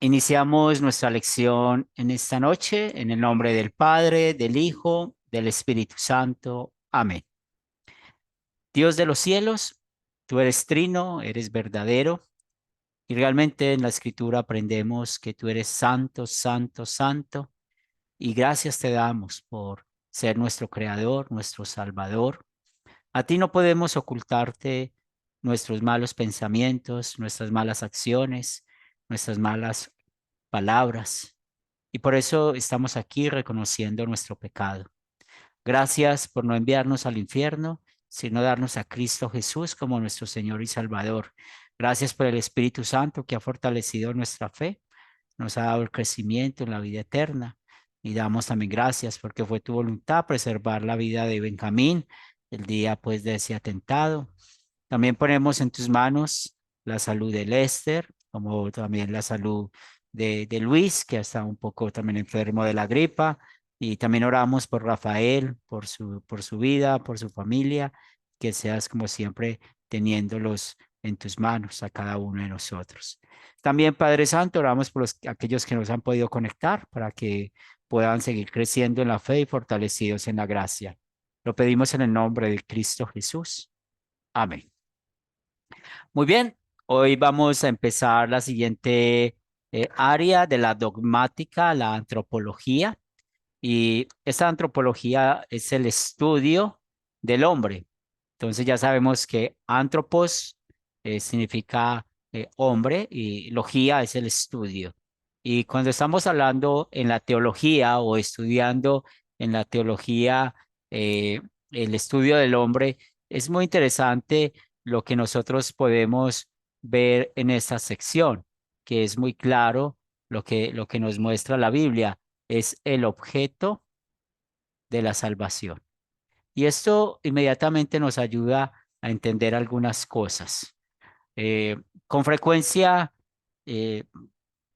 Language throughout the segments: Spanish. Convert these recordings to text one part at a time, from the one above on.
Iniciamos nuestra lección en esta noche en el nombre del Padre, del Hijo, del Espíritu Santo. Amén. Dios de los cielos, tú eres trino, eres verdadero y realmente en la Escritura aprendemos que tú eres santo, santo, santo y gracias te damos por ser nuestro Creador, nuestro Salvador. A ti no podemos ocultarte nuestros malos pensamientos, nuestras malas acciones, nuestras malas palabras. Y por eso estamos aquí reconociendo nuestro pecado. Gracias por no enviarnos al infierno, sino darnos a Cristo Jesús como nuestro Señor y Salvador. Gracias por el Espíritu Santo que ha fortalecido nuestra fe, nos ha dado el crecimiento en la vida eterna. Y damos también gracias porque fue tu voluntad preservar la vida de Benjamín el día pues de ese atentado. También ponemos en tus manos la salud de Lester, como también la salud de Luis, que está un poco también enfermo de la gripa. Y también oramos por Rafael, por su vida, por su familia, que seas como siempre teniéndolos en tus manos a cada uno de nosotros. También, Padre Santo, oramos por aquellos que nos han podido conectar para que puedan seguir creciendo en la fe y fortalecidos en la gracia. Lo pedimos en el nombre de Cristo Jesús. Amén. Muy bien, hoy vamos a empezar la siguiente área de la dogmática, la antropología. Y esta antropología es el estudio del hombre. Entonces ya sabemos que antropos significa hombre y logía es el estudio. Y cuando estamos hablando en la teología o estudiando en la teología el estudio del hombre, es muy interesante lo que nosotros podemos ver en esta sección, que es muy claro lo que nos muestra la Biblia es el objeto de la salvación. Y esto inmediatamente nos ayuda a entender algunas cosas. Con frecuencia, eh,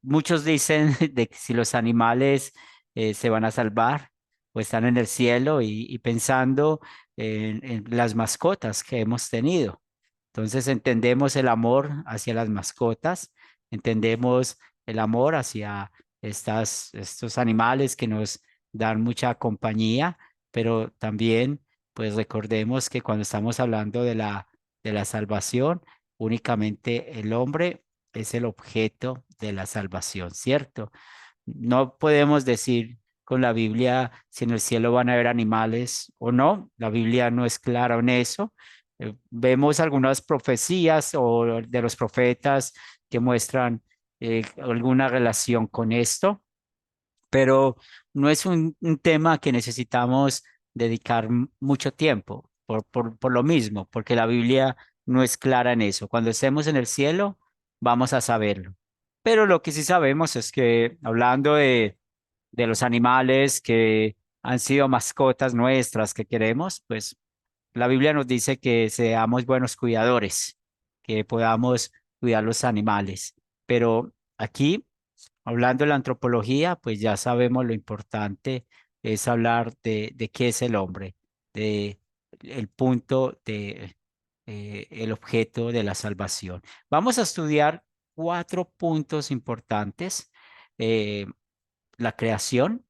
muchos dicen de que si los animales se van a salvar o están en el cielo y pensando en las mascotas que hemos tenido. Entonces entendemos el amor hacia las mascotas, entendemos el amor hacia estos animales que nos dan mucha compañía, pero también pues recordemos que cuando estamos hablando de la salvación, únicamente el hombre es el objeto de la salvación, ¿cierto? No podemos decir con la Biblia si en el cielo van a haber animales o no. La Biblia no es clara en eso. Vemos algunas profecías o de los profetas que muestran alguna relación con esto, pero no es un tema que necesitamos dedicar mucho tiempo por lo mismo, porque la Biblia no es clara en eso. Cuando estemos en el cielo, vamos a saberlo. Pero lo que sí sabemos es que hablando de los animales que han sido mascotas nuestras que queremos, pues la Biblia nos dice que seamos buenos cuidadores, que podamos cuidar los animales. Pero aquí, hablando de la antropología, pues ya sabemos lo importante es hablar de qué es el hombre, de el punto de el objeto de la salvación. Vamos a estudiar cuatro puntos importantes. eh, la creación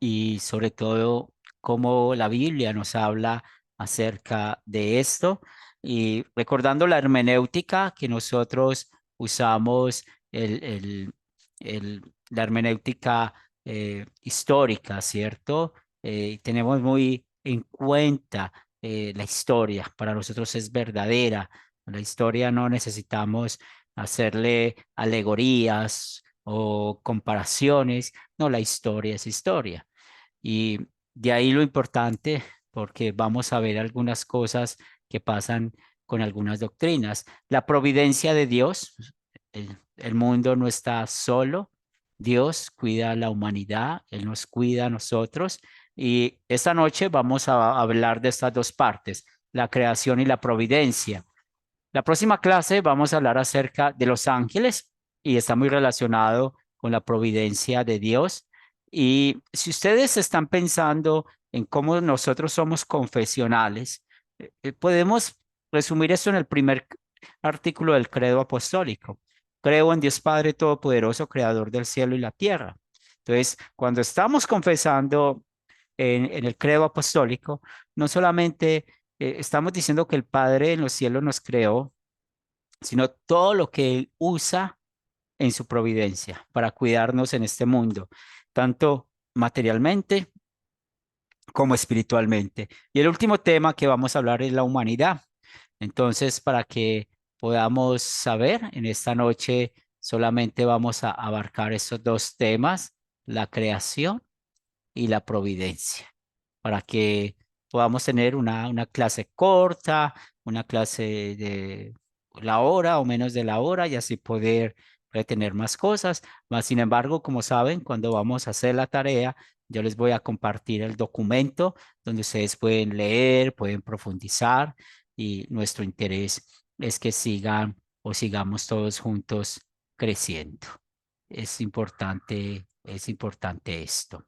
y sobre todo cómo la Biblia nos habla acerca de esto y recordando la hermenéutica que nosotros usamos, la hermenéutica histórica, ¿cierto? Tenemos muy en cuenta la historia, para nosotros es verdadera. La historia no necesitamos hacerle alegorías o comparaciones, no, la historia es historia. Y de ahí lo importante, porque vamos a ver algunas cosas que pasan con algunas doctrinas. La providencia de Dios, el mundo no está solo, Dios cuida a la humanidad, Él nos cuida a nosotros. Y esta noche vamos a hablar de estas dos partes, la creación y la providencia. La próxima clase vamos a hablar acerca de los ángeles y está muy relacionado con la providencia de Dios. Y si ustedes están pensando en cómo nosotros somos confesionales, podemos resumir esto en el primer artículo del credo apostólico. creo en Dios Padre Todopoderoso, Creador del cielo y la tierra. Entonces, cuando estamos confesando en el credo apostólico, no solamente estamos diciendo que el Padre en los cielos nos creó, sino todo lo que Él usa en su providencia para cuidarnos en este mundo, tanto materialmente como espiritualmente. Y el último tema que vamos a hablar es la humanidad. Entonces, para que podamos saber, en esta noche solamente vamos a abarcar estos dos temas, la creación y la providencia, para que podamos tener una clase corta, una clase de la hora o menos de la hora y así poder retener más cosas. Mas, sin embargo, como saben, cuando vamos a hacer la tarea, yo les voy a compartir el documento donde ustedes pueden leer, pueden profundizar y nuestro interés es que sigan o sigamos todos juntos creciendo. Es importante esto.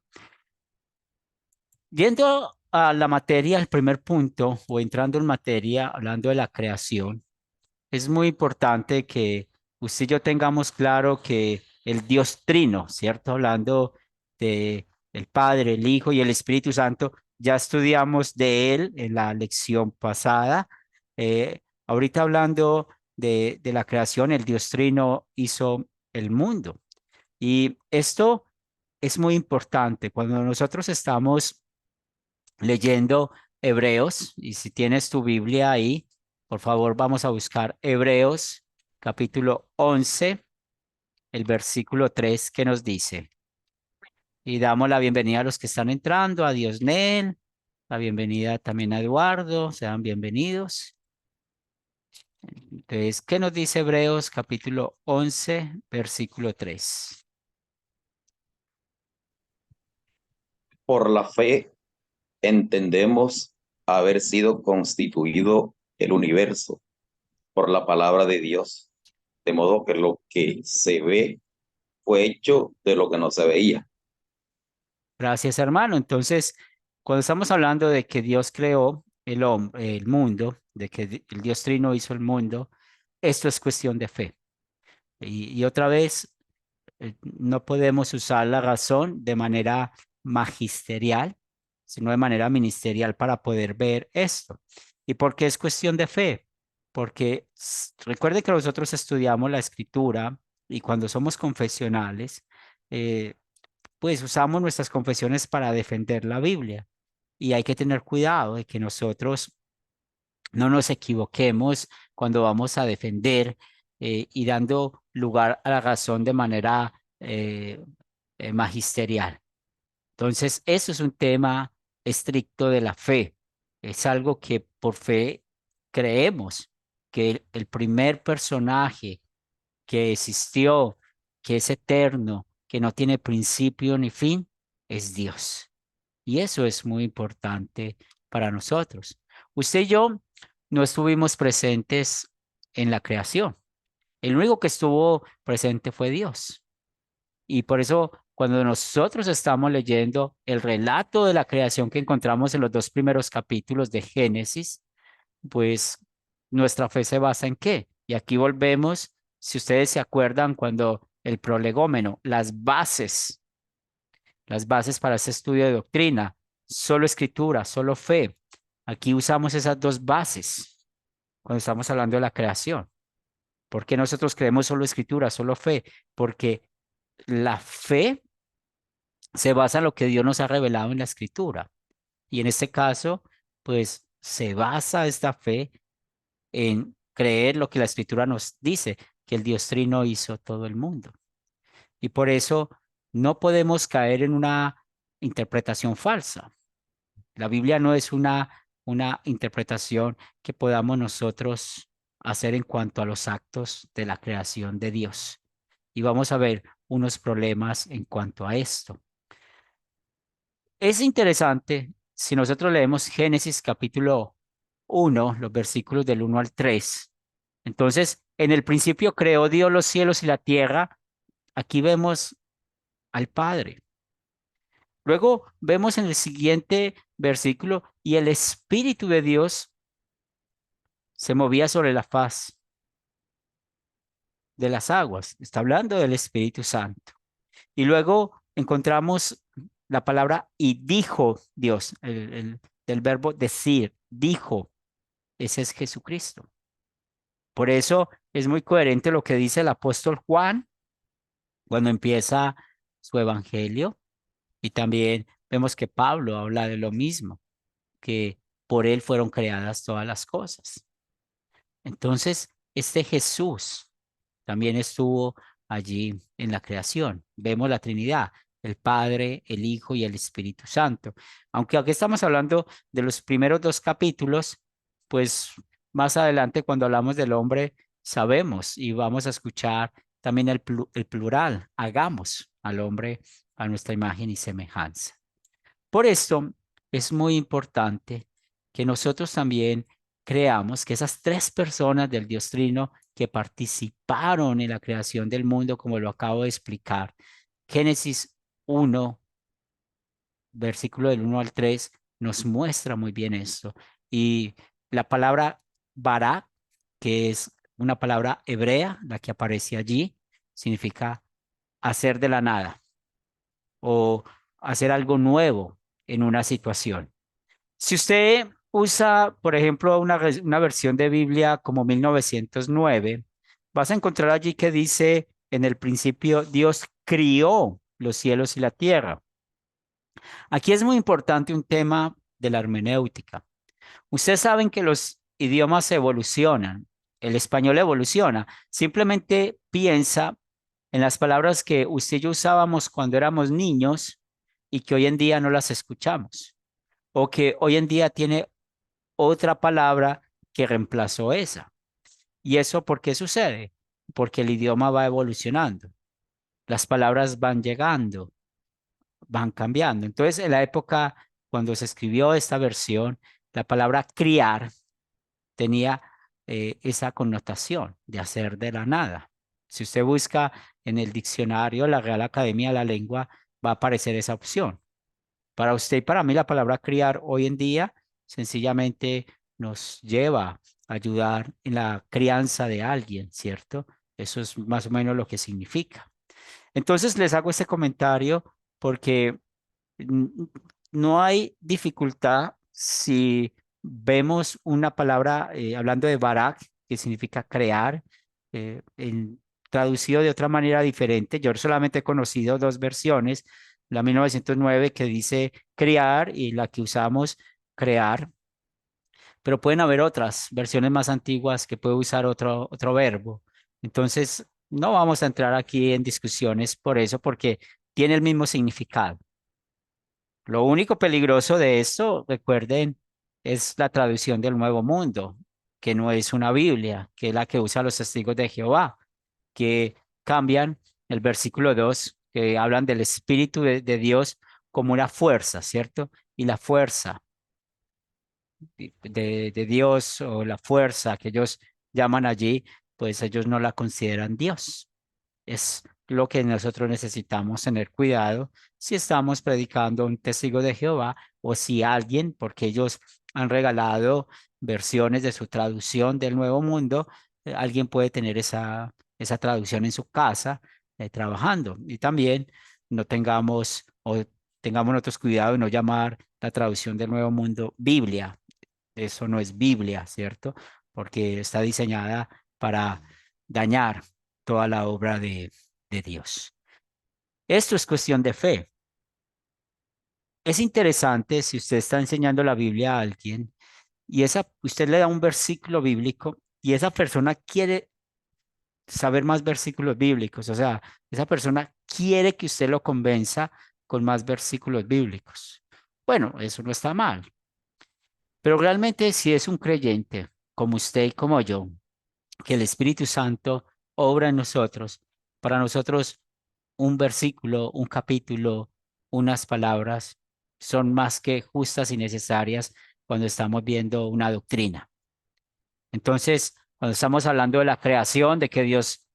Yendo a la materia, el primer punto, o entrando en materia, hablando de la creación, es muy importante que usted y yo tengamos claro que el Dios Trino, ¿cierto? Hablando de el Padre, el Hijo y el Espíritu Santo, ya estudiamos de él en la lección pasada. Ahorita hablando de la creación, el Dios Trino hizo el mundo. Y esto es muy importante. Cuando nosotros estamos leyendo Hebreos, y si tienes tu Biblia ahí, por favor vamos a buscar Hebreos capítulo 11, el versículo 3 que nos dice, y damos la bienvenida a los que están entrando, a Diosnel, la bienvenida también a Eduardo, sean bienvenidos. Entonces, ¿qué nos dice Hebreos capítulo 11, versículo 3? Por la fe entendemos haber sido constituido el universo por la palabra de Dios, de modo que lo que se ve fue hecho de lo que no se veía. Gracias, hermano. Entonces, cuando estamos hablando de que Dios creó el hombre, el mundo, de que el Dios Trino hizo el mundo, esto es cuestión de fe. Y otra vez, no podemos usar la razón de manera magisterial, sino de manera ministerial para poder ver esto. ¿Y por qué es cuestión de fe? Porque recuerde que nosotros estudiamos la escritura y cuando somos confesionales, eh, pues usamos nuestras confesiones para defender la Biblia. Y hay que tener cuidado de que nosotros no nos equivoquemos cuando vamos a defender y dando lugar a la razón de manera magisterial. Entonces, eso es un tema estricto de la fe. Es algo que por fe creemos que el primer personaje que existió, que es eterno, que no tiene principio ni fin, es Dios. Y eso es muy importante para nosotros. Usted y yo no estuvimos presentes en la creación. El único que estuvo presente fue Dios. Y por eso, cuando nosotros estamos leyendo el relato de la creación que encontramos en los dos primeros capítulos de Génesis, pues nuestra fe se basa en qué. Y aquí volvemos, si ustedes se acuerdan, cuando el prolegómeno, las bases para ese estudio de doctrina, solo escritura, solo fe. Aquí usamos esas dos bases cuando estamos hablando de la creación. ¿Por qué nosotros creemos solo escritura, solo fe? Porque la fe se basa en lo que Dios nos ha revelado en la escritura. Y en este caso, pues se basa esta fe en creer lo que la escritura nos dice, que el Dios Trino hizo todo el mundo. Y por eso no podemos caer en una interpretación falsa. La Biblia no es una interpretación que podamos nosotros hacer en cuanto a los actos de la creación de Dios. Y vamos a ver unos problemas en cuanto a esto. Es interesante si nosotros leemos Génesis capítulo 1, los versículos del 1 al 3. Entonces, en el principio creó Dios los cielos y la tierra. Aquí vemos al Padre. Luego vemos en el siguiente versículo, y el Espíritu de Dios se movía sobre la faz de las aguas, está hablando del Espíritu Santo. Y luego encontramos la palabra y dijo Dios, del verbo decir, dijo, ese es Jesucristo. Por eso es muy coherente lo que dice el apóstol Juan cuando empieza su evangelio. Y también vemos que Pablo habla de lo mismo, que por él fueron creadas todas las cosas. Entonces, este Jesús también estuvo allí en la creación. Vemos la Trinidad, el Padre, el Hijo y el Espíritu Santo. Aunque aquí estamos hablando de los primeros dos capítulos, pues más adelante cuando hablamos del hombre, sabemos y vamos a escuchar también el plural, hagamos al hombre a nuestra imagen y semejanza. Por esto es muy importante que nosotros también creamos que esas tres personas del Dios Trino que participaron en la creación del mundo, como lo acabo de explicar, Génesis 1, versículo del 1 al 3, nos muestra muy bien esto. Y la palabra bara, que es una palabra hebrea, la que aparece allí, significa hacer de la nada o hacer algo nuevo en una situación. Si usted usa, por ejemplo, una versión de Biblia como 1909, vas a encontrar allí que dice, en el principio Dios crió los cielos y la tierra. Aquí es muy importante un tema de la hermenéutica. Ustedes saben que los idiomas evolucionan, el español evoluciona. Simplemente piensa en las palabras que usted y yo usábamos cuando éramos niños y que hoy en día no las escuchamos, o que hoy en día tiene otra palabra que reemplazó esa. ¿Y eso por qué sucede? Porque el idioma va evolucionando, las palabras van llegando, van cambiando. Entonces, en la época cuando se escribió esta versión, la palabra criar tenía esa connotación de hacer de la nada. Si usted busca en el diccionario, la Real Academia de la Lengua, va a aparecer esa opción. Para usted y para mí la palabra criar hoy en día sencillamente nos lleva a ayudar en la crianza de alguien, ¿cierto? Eso es más o menos lo que significa. Entonces les hago este comentario porque mm, no hay dificultad si vemos una palabra, hablando de barak, que significa crear, traducido de otra manera diferente. Yo solamente he conocido dos versiones, la 1909 que dice crear y la que usamos crear, pero pueden haber otras versiones más antiguas que puede usar otro verbo. Entonces, no vamos a entrar aquí en discusiones por eso, porque tiene el mismo significado. Lo único peligroso de esto, recuerden, es la traducción del Nuevo Mundo, que no es una Biblia, que es la que usa los testigos de Jehová, que cambian el versículo 2, que hablan del Espíritu de Dios como una fuerza, ¿cierto? Y la fuerza de Dios o la fuerza que ellos llaman allí, pues ellos no la consideran Dios. Es lo que nosotros necesitamos tener cuidado si estamos predicando un testigo de Jehová o si alguien, porque ellos han regalado versiones de su traducción del Nuevo Mundo, alguien puede tener esa traducción en su casa trabajando. Y también no tengamos o tengamos nosotros cuidado de no llamar la traducción del Nuevo Mundo Biblia. Eso no es Biblia, ¿cierto? Porque está diseñada para dañar toda la obra de Dios. Esto es cuestión de fe. Es interesante si usted está enseñando la Biblia a alguien y usted le da un versículo bíblico y esa persona quiere saber más versículos bíblicos, o sea, esa persona quiere que usted lo convenza con más versículos bíblicos. Bueno, eso no está mal, pero realmente si es un creyente como usted y como yo, que el Espíritu Santo obra en nosotros, para nosotros un versículo, un capítulo, unas palabras son más que justas y necesarias cuando estamos viendo una doctrina. Entonces, cuando estamos hablando de la creación, de que Dios,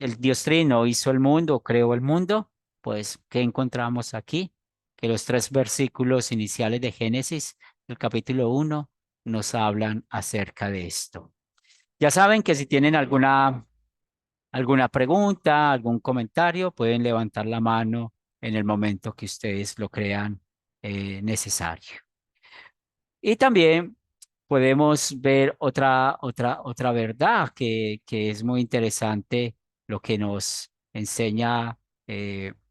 el Dios Trino hizo el mundo, creó el mundo, pues, ¿qué encontramos aquí? Que los tres versículos iniciales de Génesis, el capítulo 1, nos hablan acerca de esto. Ya saben que si tienen alguna ¿Alguna pregunta, algún comentario? Pueden levantar la mano en el momento que ustedes lo crean necesario. Y también podemos ver otra verdad que es muy interesante, lo que nos enseña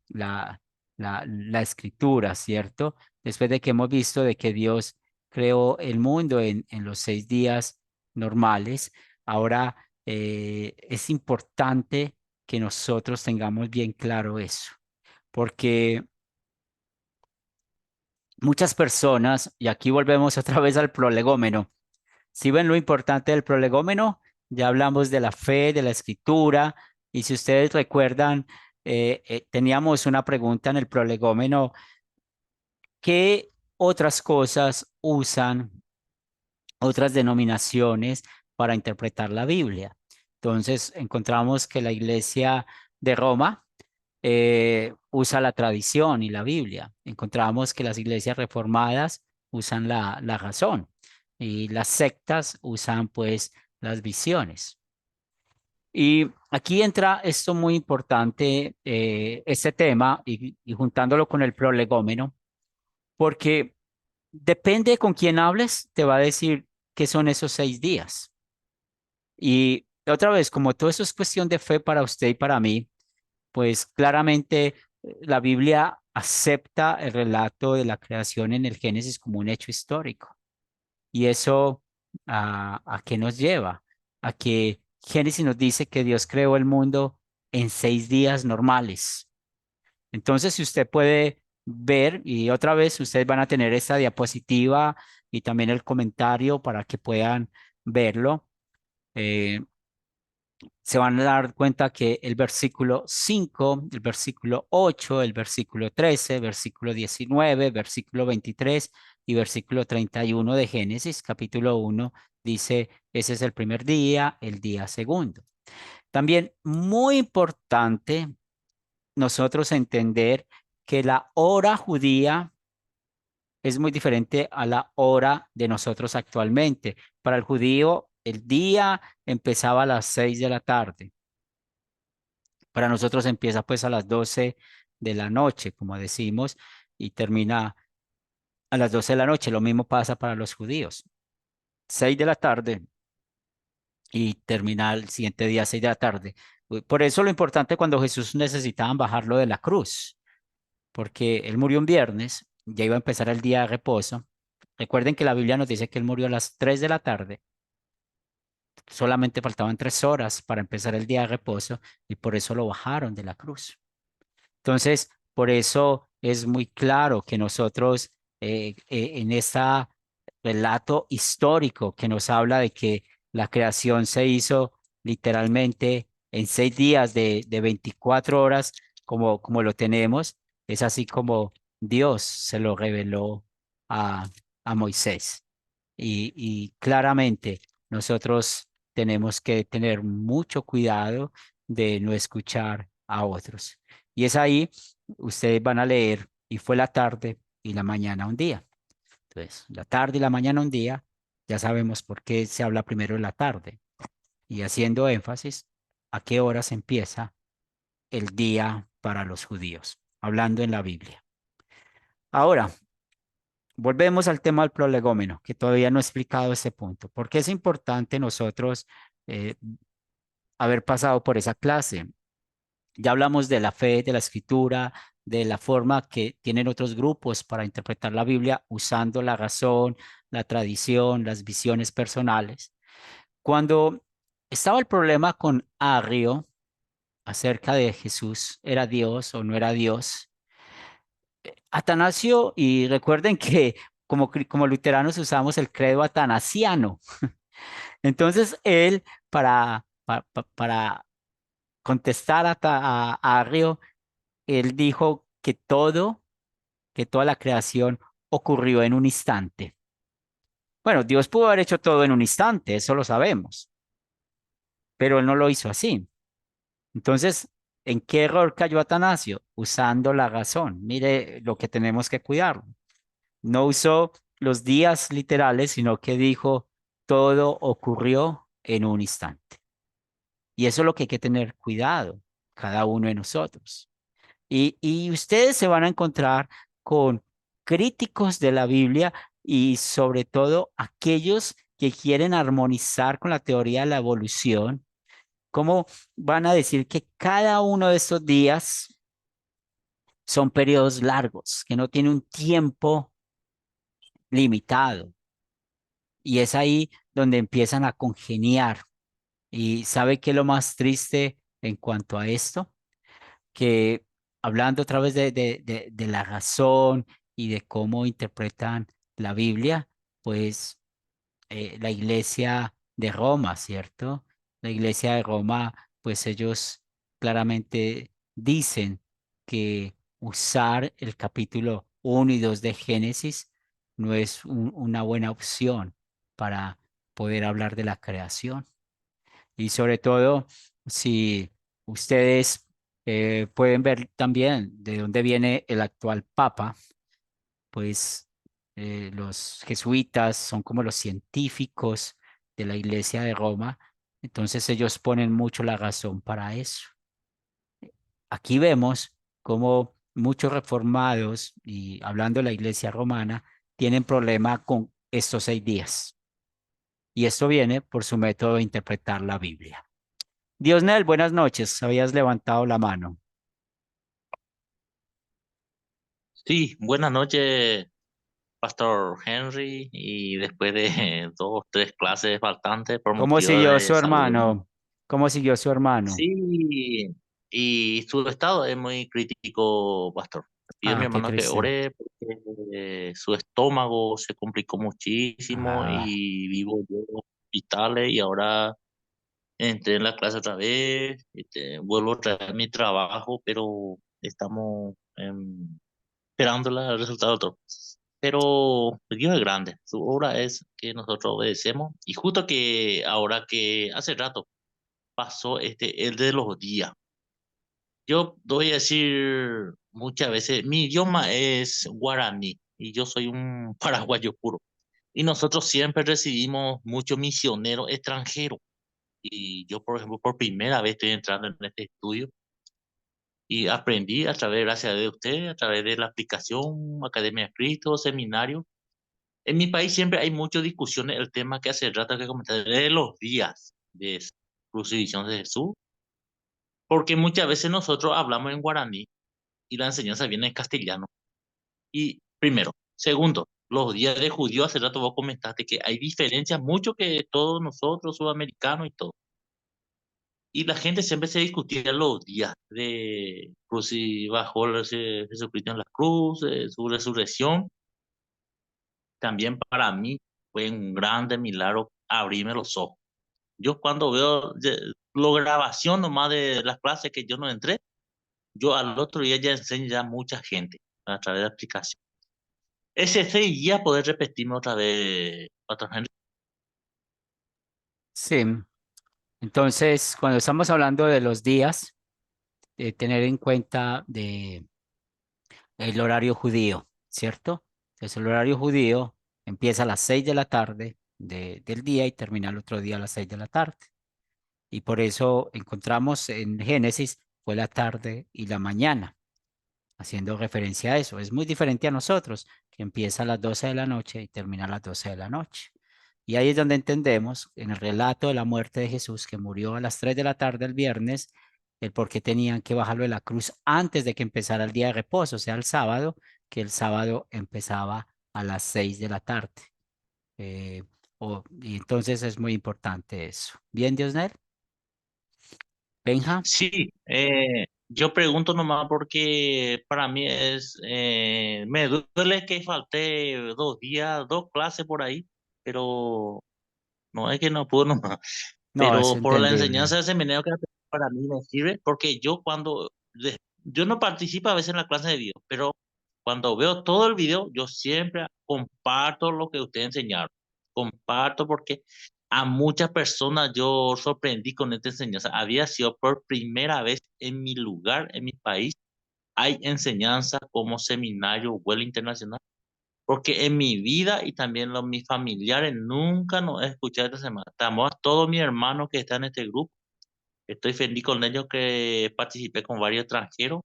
la, la escritura, ¿cierto? Después de que hemos visto de que Dios creó el mundo en los 6 días normales, ahora es importante que nosotros tengamos bien claro eso, porque muchas personas, y aquí volvemos otra vez al prolegómeno. Si ven lo importante del prolegómeno, ya hablamos de la fe, de la escritura, y si ustedes recuerdan, teníamos una pregunta en el prolegómeno: ¿qué otras cosas usan otras denominaciones para interpretar la Biblia? Entonces, encontramos que la Iglesia de Roma usa la tradición y la Biblia. Encontramos que las iglesias reformadas usan la razón y las sectas usan pues las visiones. Y aquí entra esto muy importante, este tema, y juntándolo con el prolegómeno, porque depende con quién hables, te va a decir qué son esos 6 días. Y otra vez, como todo eso es cuestión de fe para usted y para mí, pues claramente la Biblia acepta el relato de la creación en el Génesis como un hecho histórico. ¿Y eso a qué nos lleva? A que Génesis nos dice que Dios creó el mundo en 6 días normales. Entonces, si usted puede ver, y otra vez ustedes van a tener esta diapositiva y también el comentario para que puedan verlo. eh, Se van a dar cuenta que el versículo 5, el versículo 8, el versículo 13, versículo 19, versículo 23 y versículo 31 de Génesis, capítulo 1, dice: ese es el primer día, el día segundo. También muy importante nosotros entender que la hora judía es muy diferente a la hora de nosotros actualmente. Para el judío, el día empezaba a las 6 de la tarde. Para nosotros empieza pues a las 12 de la noche, como decimos, y termina a las 12 de la noche. Lo mismo pasa para los judíos. 6 de la tarde y termina el siguiente día 6 de la tarde. Por eso lo importante cuando Jesús necesitaban bajarlo de la cruz, porque él murió un viernes, ya iba a empezar el día de reposo. Recuerden que la Biblia nos dice que él murió a las 3 de la tarde. Solamente faltaban 3 horas para empezar el día de reposo y por eso lo bajaron de la cruz. Entonces, por eso es muy claro que nosotros en este relato histórico que nos habla de que la creación se hizo literalmente en 6 días de 24 horas, como lo tenemos, es así como Dios se lo reveló a, a Moisés. Y claramente nosotros tenemos que tener mucho cuidado de no escuchar a otros. Y es ahí, ustedes van a leer: y fue la tarde y la mañana un día. Entonces, la tarde y la mañana un día, ya sabemos por qué se habla primero de la tarde. Y haciendo énfasis, ¿a qué horas empieza el día para los judíos? Hablando en la Biblia. Ahora, volvemos al tema del prolegómeno, que todavía no he explicado ese punto. ¿Por qué es importante nosotros eh, haber pasado por esa clase? Ya hablamos de la fe, de la escritura, de la forma que tienen otros grupos para interpretar la Biblia usando la razón, la tradición, las visiones personales. Cuando estaba el problema con Arrio acerca de Jesús, ¿era Dios o no era Dios? Atanasio, y recuerden que como luteranos usamos el credo atanasiano. Entonces él, para contestar a Arrio, él dijo que toda la creación ocurrió en un instante. Bueno, Dios pudo haber hecho todo en un instante, eso lo sabemos, pero él no lo hizo así. Entonces, ¿en qué error cayó Atanasio? Usando la razón. Mire lo que tenemos que cuidar. No usó los días literales, sino que dijo todo ocurrió en un instante. Y eso es lo que hay que tener cuidado, cada uno de nosotros. Y ustedes se van a encontrar con críticos de la Biblia y sobre todo aquellos que quieren armonizar con la teoría de la evolución. ¿Cómo van a decir que cada uno de estos días son periodos largos, que no tiene un tiempo limitado? Y es ahí donde empiezan a congeniar. ¿Y sabe qué es lo más triste en cuanto a esto? Que hablando otra vez de la razón y de cómo interpretan la Biblia, pues la iglesia de Roma, ¿cierto? La iglesia de Roma, pues ellos claramente dicen que usar el capítulo 1 y 2 de Génesis no es una buena opción para poder hablar de la creación. Y sobre todo, si ustedes pueden ver también de dónde viene el actual papa, pues los jesuitas son como los científicos de la Iglesia de Roma, entonces ellos ponen mucho la razón para eso. Aquí vemos cómo muchos reformados, y hablando de la Iglesia romana, tienen problema con estos 6 días. Y esto viene por su método de interpretar la Biblia. Diosnel, buenas noches. Habías levantado la mano. Sí, buenas noches, Pastor Henry. Y después de dos, tres clases faltantes por ¿Cómo motivo siguió de su salud. hermano? ¿Cómo siguió su hermano? Sí, y su estado es muy crítico, Pastor. Le pido a mi Ah, qué hermano que triste. ore porque su estómago se complicó muchísimo Ah, y vivo yo en hospitales y ahora entré en la clase otra vez, vuelvo a traer mi trabajo, pero estamos esperando el resultado del otro. Pero Dios es grande, su obra es que nosotros obedecemos. Y justo que ahora que hace rato pasó el de los días, yo voy a decir muchas veces, mi idioma es guaraní y yo soy un paraguayo puro. Y nosotros siempre recibimos muchos misioneros extranjeros. Y yo, por ejemplo, por primera vez estoy entrando en este estudio y aprendí a través, gracias a usted, a través de la aplicación Academia de Cristo, seminario. En mi país siempre hay muchas discusiones, el tema que hace rato que comenté de los días de crucifixión de Jesús, porque muchas veces nosotros hablamos en guaraní y la enseñanza viene en castellano. Y primero, segundo, los días de judío, hace rato vos comentaste que hay diferencias mucho que todos nosotros, sudamericanos y todo. Y la gente siempre se discutía los días de bajó Jesucristo en la cruz, su resurrección. También para mí fue un grande milagro abrirme los ojos. Yo cuando veo la grabación nomás de las clases que yo no entré, yo al otro día ya enseño ya a mucha gente a través de la aplicación. Ese día poder repetirme otra vez. sí. Entonces, cuando estamos hablando de los días, tener en cuenta el horario judío, ¿cierto? Entonces, el horario judío empieza a las 6 de la tarde del día y termina el otro día a las 6 de la tarde. Y por eso encontramos en Génesis fue la tarde y la mañana, haciendo referencia a eso. Es muy diferente a nosotros, que empieza a las 12 de la noche y termina a las 12 de la noche. Y ahí es donde entendemos en el relato de la muerte de Jesús, que murió a las 3 de la tarde el viernes, el por qué tenían que bajarlo de la cruz antes de que empezara el día de reposo, o sea, el sábado, que el sábado empezaba a las 6 de la tarde. Eh, y entonces es muy importante eso. Bien, Diosner. Benja. Sí, yo pregunto nomás porque para mí me duele que falté 2 días, dos clases por ahí, pero no es que no puedo nomás. No, es Pero por la entendible. enseñanza de seminario que para mí me sirve, porque yo no participo a veces en la clase de video, pero cuando veo todo el video, yo siempre comparto lo que ustedes enseñaron. Comparto porque a muchas personas yo sorprendí con esta enseñanza. Había sido por primera vez en mi lugar, en mi país, hay enseñanza como seminario vuelo internacional. Porque en mi vida y también mis familiares nunca nos he escuchado esta semana. Estamos a todos mis hermanos que están en este grupo Estoy feliz con ellos que participé con varios extranjeros.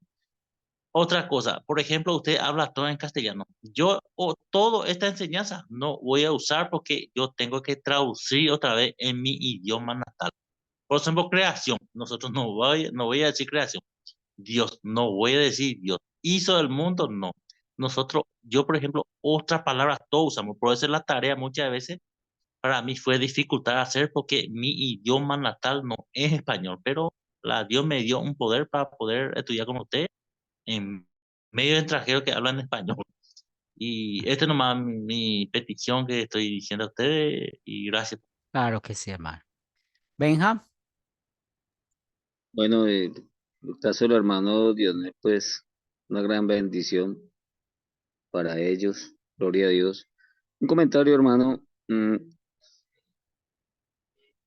Otra cosa, por ejemplo, usted habla todo en castellano. Yo toda esta enseñanza no voy a usar porque yo tengo que traducir otra vez en mi idioma natal. Por ejemplo, creación. Nosotros no voy a decir creación. Dios, no voy a decir Dios. Hizo el mundo, no. Nosotros, yo por ejemplo, otras palabras todos usamos. Por eso la tarea muchas veces para mí fue dificultad hacer porque mi idioma natal no es español, pero Dios me dio un poder para poder estudiar con usted en medio de extranjeros que hablan español. Y esta es nomás mi petición que estoy diciendo a ustedes y gracias. Claro que sí, hermano. Benja, Bueno, el caso del hermano Dionel, pues una gran bendición para ellos, gloria a Dios. Un comentario, hermano.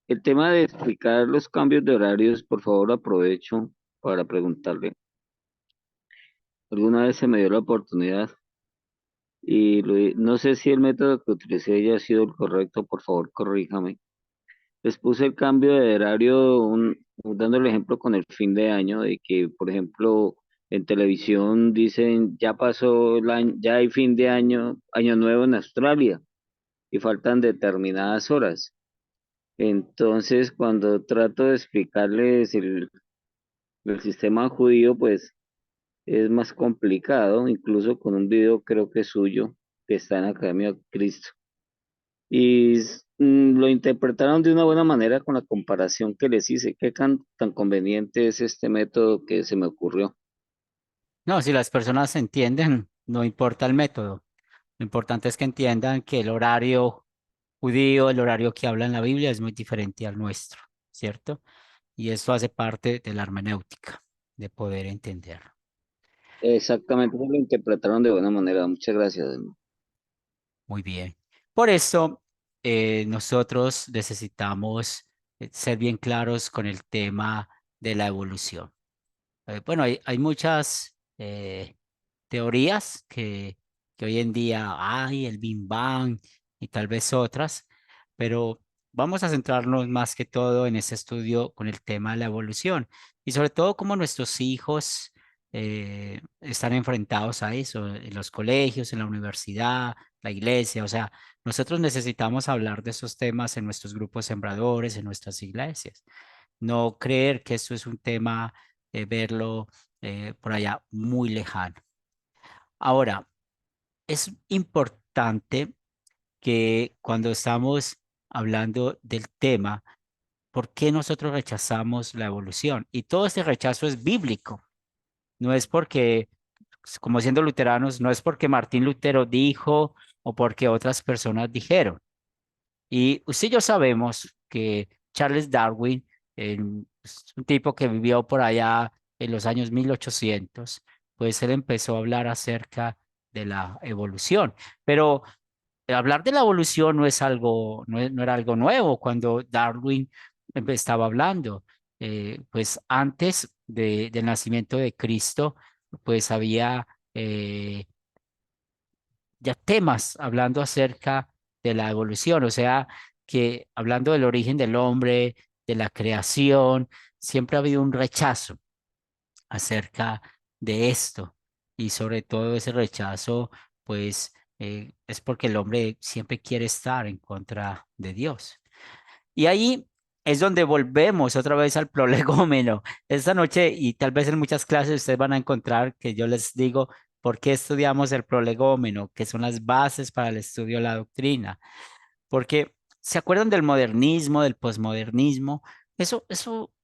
El tema de explicar los cambios de horarios, por favor, aprovecho para preguntarle. Alguna vez se me dio la oportunidad y no sé si el método que utilicé haya sido el correcto, por favor, corríjame. Les puse el cambio de horario, dando el ejemplo con el fin de año, de que, por ejemplo, en televisión dicen, ya pasó el año, ya hay fin de año, año nuevo en Australia, y faltan determinadas horas. Entonces, cuando trato de explicarles el sistema judío, pues es más complicado, incluso con un video creo que es suyo, que está en Academia Cristo. Y lo interpretaron de una buena manera con la comparación que les hice. ¿Qué tan conveniente es este método que se me ocurrió? no, si las personas entienden, no importa el método. Lo importante es que entiendan que el horario judío, el horario que habla en la Biblia es muy diferente al nuestro, ¿cierto? Y eso hace parte de la hermenéutica, de poder entenderlo. Exactamente, lo interpretaron de buena manera. Muchas gracias, hermano. Muy bien. Por eso, nosotros necesitamos ser bien claros con el tema de la evolución. Bueno, hay muchas teorías que hoy en día hay, el Big Bang y tal vez otras, pero vamos a centrarnos más que todo en ese estudio con el tema de la evolución y sobre todo cómo nuestros hijos están enfrentados a eso en los colegios, en la universidad, la iglesia. O sea, nosotros necesitamos hablar de esos temas en nuestros grupos sembradores, en nuestras iglesias. No creer que esto es un tema, verlo por allá muy lejano. Ahora, es importante que cuando estamos hablando del tema, ¿por qué nosotros rechazamos la evolución? Y todo este rechazo es bíblico. No es porque, como siendo luteranos, no es porque Martín Lutero dijo o porque otras personas dijeron. Y usted y yo sabemos que Charles Darwin, un tipo que vivió por allá en los años 1800, pues él empezó a hablar acerca de la evolución. Pero hablar de la evolución no es algo, no era algo nuevo cuando Darwin estaba hablando. Pues antes del nacimiento de Cristo, pues había ya temas hablando acerca de la evolución, o sea, que hablando del origen del hombre, de la creación, siempre ha habido un rechazo acerca de esto y sobre todo ese rechazo, pues es porque el hombre siempre quiere estar en contra de Dios. Y ahí es donde volvemos otra vez al prolegómeno. Esta noche y tal vez en muchas clases ustedes van a encontrar que yo les digo por qué estudiamos el prolegómeno, que son las bases para el estudio de la doctrina. Porque se acuerdan del modernismo, del posmodernismo.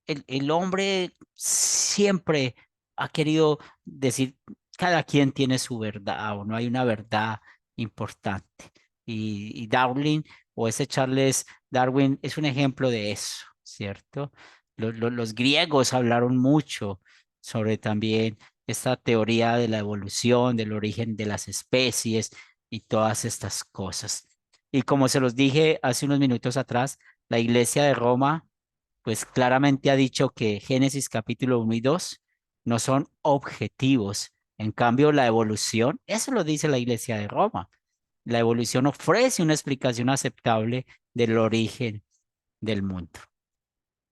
El hombre siempre ha querido decir, cada quien tiene su verdad o no hay una verdad importante. Y Darwin o ese Charles Darwin es un ejemplo de eso, ¿cierto? Los griegos hablaron mucho sobre también esta teoría de la evolución, del origen de las especies y todas estas cosas. Y como se los dije hace unos minutos atrás, la Iglesia de Roma, pues claramente ha dicho que Génesis capítulo 1 y 2 no son objetivos. En cambio, la evolución, eso lo dice la Iglesia de Roma. La evolución ofrece una explicación aceptable del origen del mundo.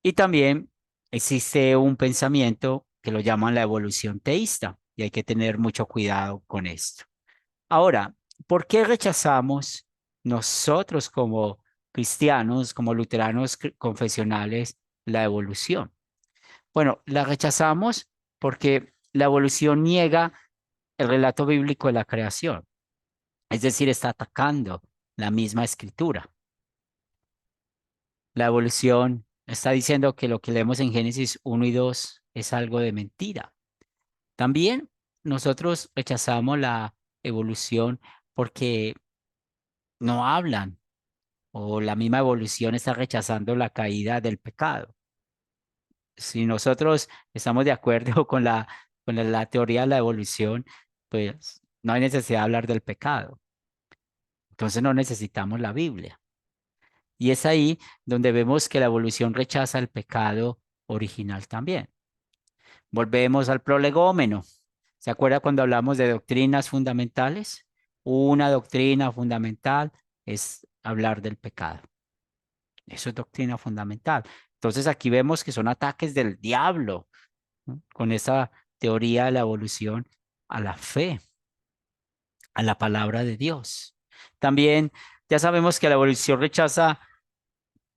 Y también existe un pensamiento que lo llaman la evolución teísta y hay que tener mucho cuidado con esto. Ahora, ¿por qué rechazamos nosotros como cristianos, como luteranos confesionales, la evolución? Bueno, la rechazamos porque la evolución niega el relato bíblico de la creación, es decir, está atacando la misma escritura. La evolución está diciendo que lo que leemos en Génesis 1 y 2 es algo de mentira. También nosotros rechazamos la evolución porque no hablan o la misma evolución está rechazando la caída del pecado. Si nosotros estamos de acuerdo con la teoría de la evolución, pues no hay necesidad de hablar del pecado. Entonces no necesitamos la Biblia. Y es ahí donde vemos que la evolución rechaza el pecado original también. Volvemos al prolegómeno. ¿Se acuerda cuando hablamos de doctrinas fundamentales? Una doctrina fundamental es hablar del pecado. Eso es doctrina fundamental. Entonces aquí vemos que son ataques del diablo, ¿no? Con esa teoría de la evolución a la fe, a la palabra de Dios. También ya sabemos que la evolución rechaza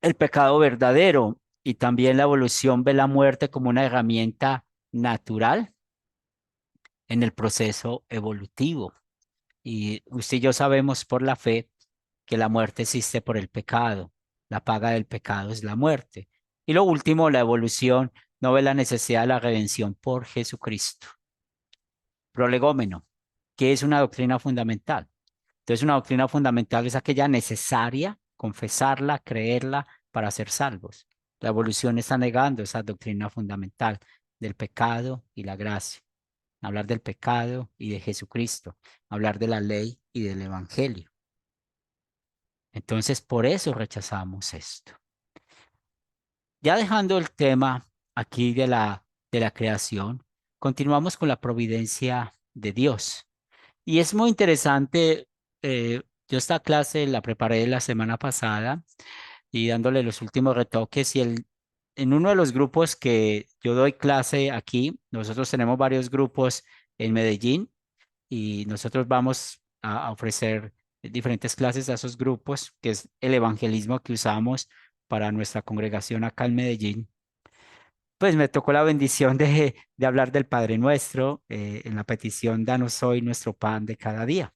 el pecado verdadero y también la evolución ve la muerte como una herramienta natural en el proceso evolutivo. Y usted y yo sabemos por la fe que la muerte existe por el pecado. La paga del pecado es la muerte. Y lo último, la evolución no ve la necesidad de la redención por Jesucristo. Prolegómeno, que es una doctrina fundamental. Entonces, una doctrina fundamental es aquella necesaria, confesarla, creerla para ser salvos. La evolución está negando esa doctrina fundamental del pecado y la gracia. Hablar del pecado y de Jesucristo. Hablar de la ley y del evangelio. Entonces, por eso rechazamos esto. Ya dejando el tema aquí de la creación, continuamos con la providencia de Dios. Y es muy interesante, yo esta clase la preparé la semana pasada y dándole los últimos retoques en uno de los grupos que yo doy clase aquí, nosotros tenemos varios grupos en Medellín y nosotros vamos a ofrecer diferentes clases a esos grupos, que es el evangelismo que usamos para nuestra congregación acá en Medellín. Pues me tocó la bendición de hablar del Padre Nuestro en la petición, danos hoy nuestro pan de cada día.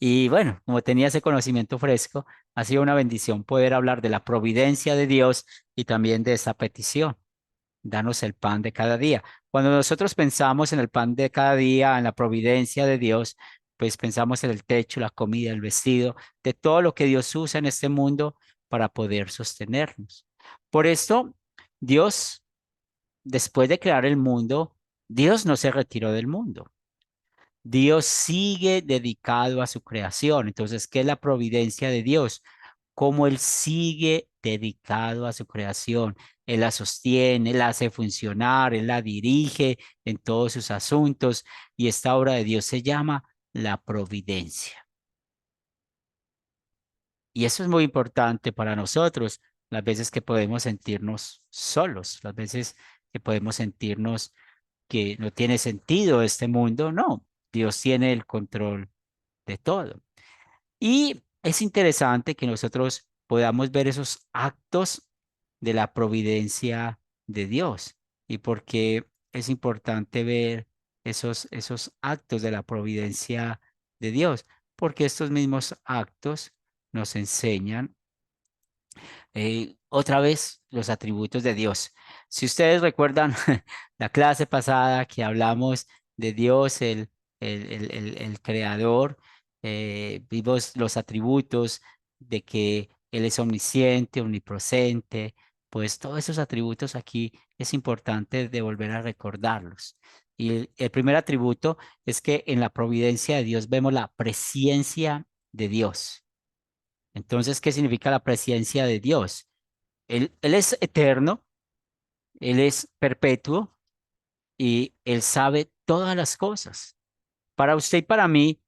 Y bueno, como tenía ese conocimiento fresco, ha sido una bendición poder hablar de la providencia de Dios y también de esa petición. Danos el pan de cada día. Cuando nosotros pensamos en el pan de cada día, en la providencia de Dios, pues pensamos en el techo, la comida, el vestido, de todo lo que Dios usa en este mundo para poder sostenernos. Por esto, Dios, después de crear el mundo, Dios no se retiró del mundo. Dios sigue dedicado a su creación. Entonces, ¿qué es la providencia de Dios? Cómo Él sigue dedicado a su creación. Él la sostiene, Él la hace funcionar, Él la dirige en todos sus asuntos. Y esta obra de Dios se llama la providencia. Y eso es muy importante para nosotros, las veces que podemos sentirnos solos, las veces que podemos sentirnos que no tiene sentido este mundo. No, Dios tiene el control de todo. Y es interesante que nosotros podamos ver esos actos de la providencia de Dios. ¿Y por qué es importante ver esos actos de la providencia de Dios? Porque estos mismos actos nos enseñan otra vez los atributos de Dios. Si ustedes recuerdan la clase pasada que hablamos de Dios, el creador, vimos los atributos de que Él es omnisciente, omnipresente, pues todos esos atributos aquí es importante de volver a recordarlos. Y el primer atributo es que en la providencia de Dios vemos la presencia de Dios. Entonces, ¿qué significa la presencia de Dios? Él es eterno, Él es perpetuo y Él sabe todas las cosas. Para usted y para mí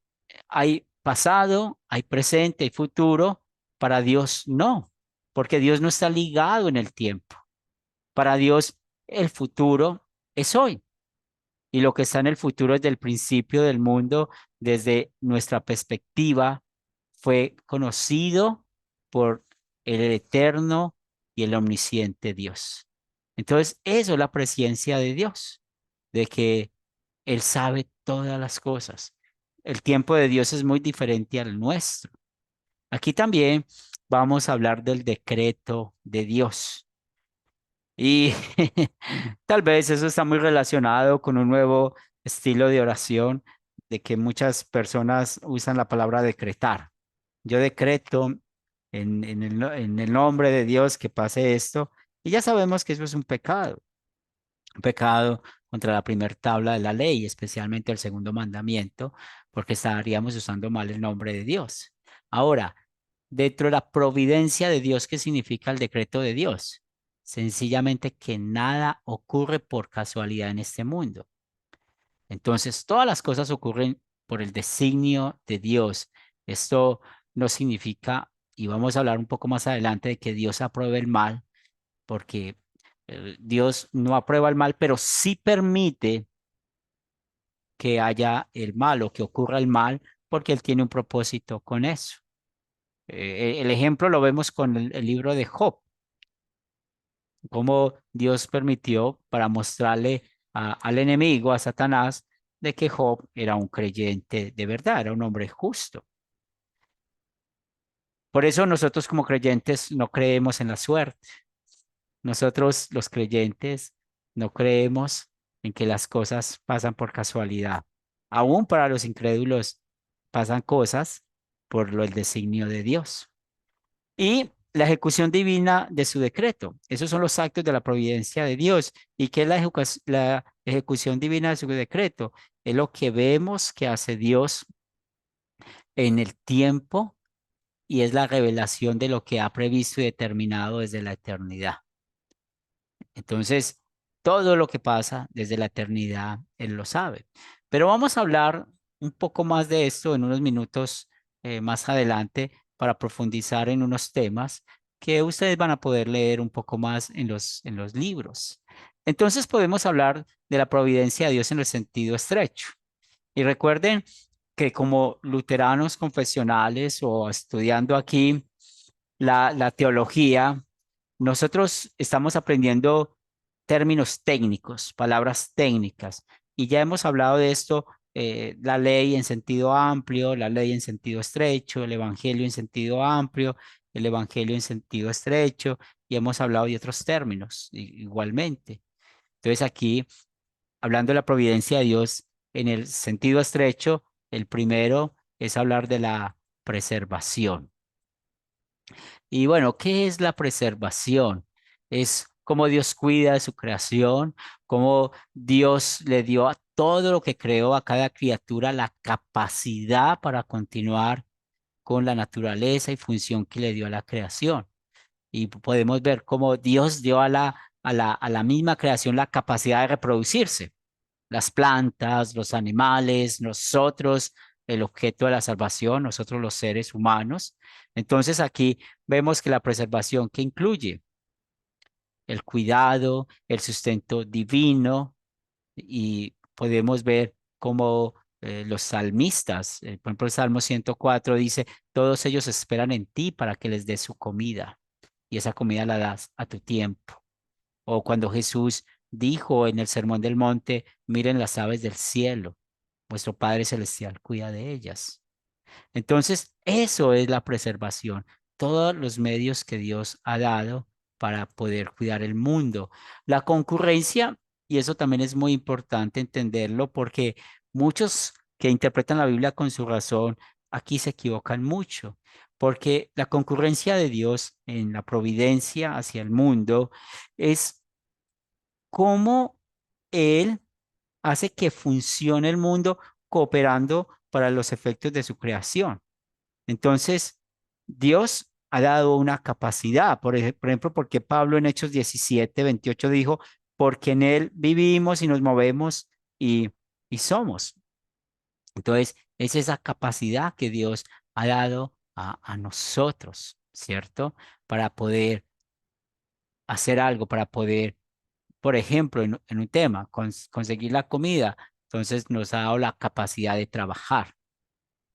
hay pasado, hay presente, hay futuro. Para Dios no, porque Dios no está ligado en el tiempo. Para Dios, el futuro es hoy. Y lo que está en el futuro desde el principio del mundo, desde nuestra perspectiva, fue conocido por el eterno y el omnisciente Dios. Entonces, eso es la presencia de Dios, de que Él sabe todas las cosas. El tiempo de Dios es muy diferente al nuestro. Aquí también vamos a hablar del decreto de Dios. Y tal vez eso está muy relacionado con un nuevo estilo de oración, de que muchas personas usan la palabra decretar. Yo decreto en el nombre de Dios que pase esto, y ya sabemos que eso es un pecado contra la primera tabla de la ley, especialmente el segundo mandamiento, porque estaríamos usando mal el nombre de Dios. Ahora, dentro de la providencia de Dios, ¿qué significa el decreto de Dios? Sencillamente que nada ocurre por casualidad en este mundo. Entonces, todas las cosas ocurren por el designio de Dios. Esto no significa, y vamos a hablar un poco más adelante, de que Dios apruebe el mal, porque Dios no aprueba el mal, pero sí permite que haya el mal o que ocurra el mal, porque Él tiene un propósito con eso. El ejemplo lo vemos con el libro de Job, cómo Dios permitió para mostrarle al enemigo, a Satanás, de que Job era un creyente de verdad, era un hombre justo. Por eso nosotros como creyentes no creemos en la suerte. Nosotros los creyentes no creemos en que las cosas pasan por casualidad. Aún para los incrédulos pasan cosas por el designio de Dios. Y la ejecución divina de su decreto. Esos son los actos de la providencia de Dios. ¿Y qué es la ejecución divina de su decreto? Es lo que vemos que hace Dios en el tiempo y es la revelación de lo que ha previsto y determinado desde la eternidad. Entonces, todo lo que pasa desde la eternidad, Él lo sabe. Pero vamos a hablar un poco más de esto en unos minutos más adelante para profundizar en unos temas que ustedes van a poder leer un poco más en los libros. Entonces, podemos hablar de la providencia de Dios en el sentido estrecho. Y recuerden que como luteranos confesionales o estudiando aquí la teología, nosotros estamos aprendiendo términos técnicos, palabras técnicas, y ya hemos hablado de esto, la ley en sentido amplio, la ley en sentido estrecho, el evangelio en sentido amplio, el evangelio en sentido estrecho, y hemos hablado de otros términos igualmente. Entonces aquí, hablando de la providencia de Dios en el sentido estrecho, el primero es hablar de la preservación. Y bueno, ¿qué es la preservación? Es cómo Dios cuida de su creación, cómo Dios le dio a todo lo que creó, a cada criatura, la capacidad para continuar con la naturaleza y función que le dio a la creación. Y podemos ver cómo Dios dio a la misma creación la capacidad de reproducirse. Las plantas, los animales, nosotros, el objeto de la salvación, nosotros los seres humanos. Entonces aquí vemos que la preservación que incluye el cuidado, el sustento divino y podemos ver cómo los salmistas, por ejemplo, el Salmo 104 dice, todos ellos esperan en ti para que les des su comida y esa comida la das a tu tiempo. O cuando Jesús dijo en el Sermón del Monte, miren las aves del cielo, vuestro Padre Celestial cuida de ellas. Entonces, eso es la preservación, todos los medios que Dios ha dado para poder cuidar el mundo. La concurrencia, y eso también es muy importante entenderlo porque muchos que interpretan la Biblia con su razón, aquí se equivocan mucho, porque la concurrencia de Dios en la providencia hacia el mundo es cómo Él hace que funcione el mundo cooperando para los efectos de su creación. Entonces, Dios ha dado una capacidad, por ejemplo, porque Pablo en Hechos 17, 28 dijo, porque en Él vivimos y nos movemos y somos. Entonces, es esa capacidad que Dios ha dado a nosotros, ¿cierto? Para poder hacer algo, para poder por ejemplo, en un tema, conseguir la comida, entonces nos ha dado la capacidad de trabajar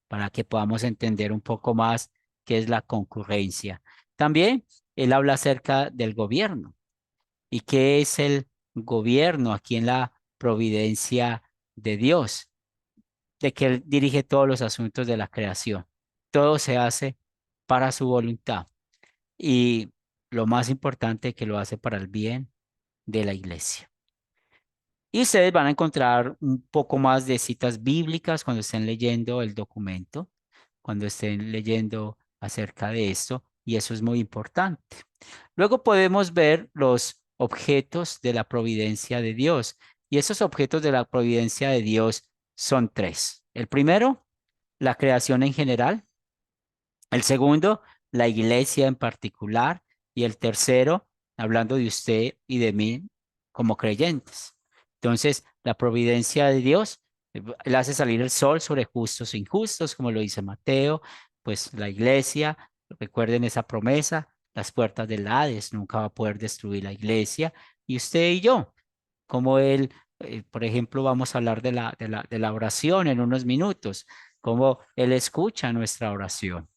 para que podamos entender un poco más qué es la concurrencia. También él habla acerca del gobierno y qué es el gobierno aquí en la providencia de Dios, de que Él dirige todos los asuntos de la creación. Todo se hace para su voluntad y lo más importante que lo hace para el bien de la iglesia. Y ustedes van a encontrar un poco más de citas bíblicas cuando estén leyendo el documento, cuando estén leyendo acerca de esto, y eso es muy importante. Luego podemos ver los objetos de la providencia de Dios, y esos objetos de la providencia de Dios son tres. El primero, la creación en general. El segundo, la iglesia en particular. Y el tercero, hablando de usted y de mí como creyentes. Entonces, la providencia de Dios, Él hace salir el sol sobre justos e injustos, como lo dice Mateo. Pues la iglesia, recuerden esa promesa, las puertas del Hades nunca va a poder destruir la iglesia. Y usted y yo, como Él, por ejemplo, vamos a hablar de la oración en unos minutos, cómo Él escucha nuestra oración,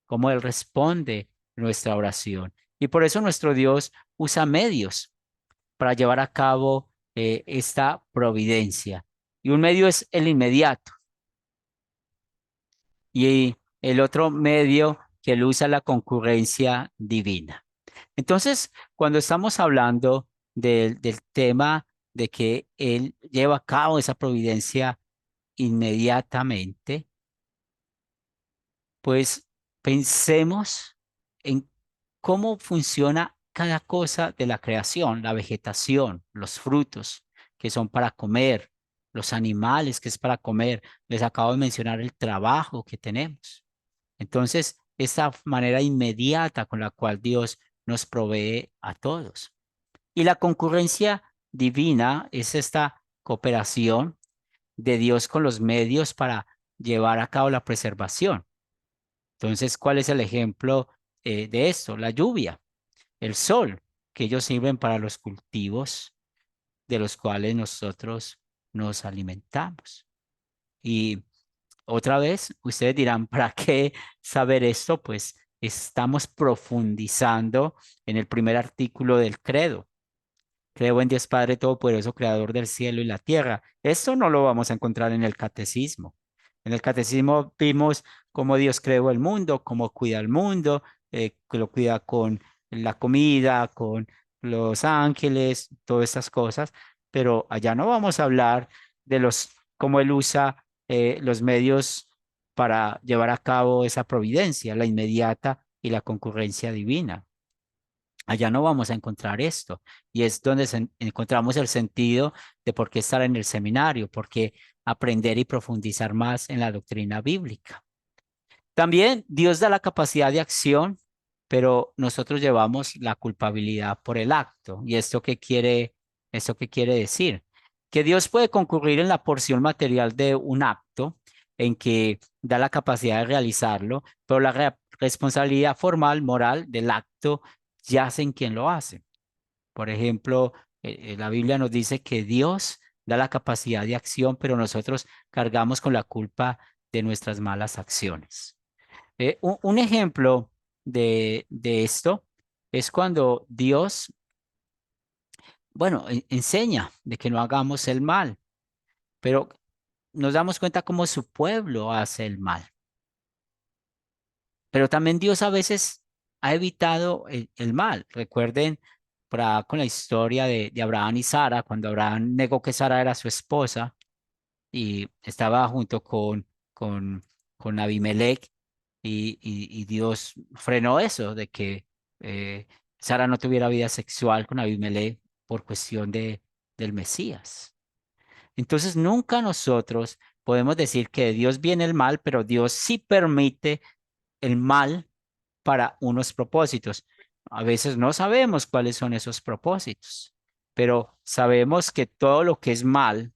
cómo Él responde nuestra oración. Y por eso nuestro Dios usa medios para llevar a cabo esta providencia. Y un medio es el inmediato. Y el otro medio que Él usa es la concurrencia divina. Entonces, cuando estamos hablando del tema de que Él lleva a cabo esa providencia inmediatamente, pues pensemos en cómo funciona cada cosa de la creación, la vegetación, los frutos que son para comer, los animales que es para comer. Les acabo de mencionar el trabajo que tenemos. Entonces, esa manera inmediata con la cual Dios nos provee a todos. Y la concurrencia divina es esta cooperación de Dios con los medios para llevar a cabo la preservación. Entonces, ¿cuál es el ejemplo de esto? La lluvia, el sol, que ellos sirven para los cultivos de los cuales nosotros nos alimentamos. Y otra vez, ustedes dirán, ¿para qué saber esto? Pues estamos profundizando en el primer artículo del credo. Creo en Dios Padre Todopoderoso, Creador del cielo y la tierra. Esto no lo vamos a encontrar en el catecismo. En el catecismo vimos cómo Dios creó el mundo, cómo cuida el mundo, que lo cuida con la comida, con los ángeles, todas estas cosas. Pero allá no vamos a hablar de cómo Él usa los medios para llevar a cabo esa providencia, la inmediata y la concurrencia divina. Allá no vamos a encontrar esto. Y es donde encontramos el sentido de por qué estar en el seminario, por qué aprender y profundizar más en la doctrina bíblica. También Dios da la capacidad de acción, pero nosotros llevamos la culpabilidad por el acto. ¿Y esto qué quiere decir? Que Dios puede concurrir en la porción material de un acto en que da la capacidad de realizarlo, pero la responsabilidad formal, moral del acto yace en quien lo hace. Por ejemplo, la Biblia nos dice que Dios da la capacidad de acción, pero nosotros cargamos con la culpa de nuestras malas acciones. Un ejemplo de esto es cuando Dios, bueno, enseña de que no hagamos el mal, pero nos damos cuenta cómo su pueblo hace el mal. Pero también Dios a veces ha evitado el mal. Recuerden con la historia de Abraham y Sara, cuando Abraham negó que Sara era su esposa y estaba junto con Abimelech y Dios frenó eso de que eh, Sara no tuviera vida sexual con Abimelech por cuestión del Mesías. Entonces nunca nosotros podemos decir que de Dios viene el mal, pero Dios sí permite el mal para unos propósitos. A veces no sabemos cuáles son esos propósitos, pero sabemos que todo lo que es mal,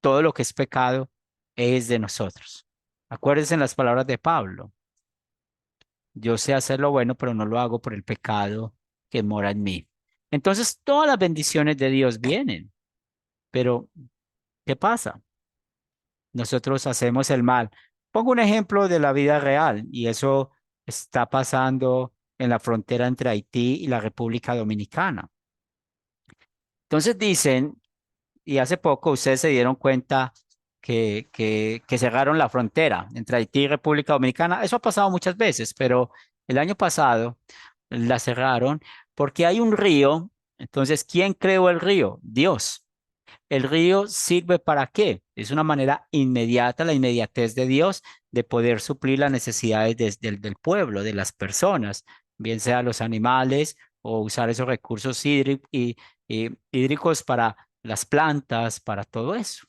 todo lo que es pecado, es de nosotros. Acuérdense en las palabras de Pablo. Yo sé hacer lo bueno, pero no lo hago por el pecado que mora en mí. Entonces todas las bendiciones de Dios vienen, pero ¿qué pasa? Nosotros hacemos el mal. Pongo un ejemplo de la vida real y eso está pasando en la frontera entre Haití y la República Dominicana. Entonces dicen, y hace poco ustedes se dieron cuenta que cerraron la frontera entre Haití y República Dominicana. Eso ha pasado muchas veces, pero el año pasado la cerraron porque hay un río. Entonces, ¿quién creó el río? Dios. ¿El río sirve para qué? Es una manera inmediata, la inmediatez de Dios, de poder suplir las necesidades del pueblo, de las personas, bien sea los animales o usar esos recursos hídricos para las plantas, para todo eso.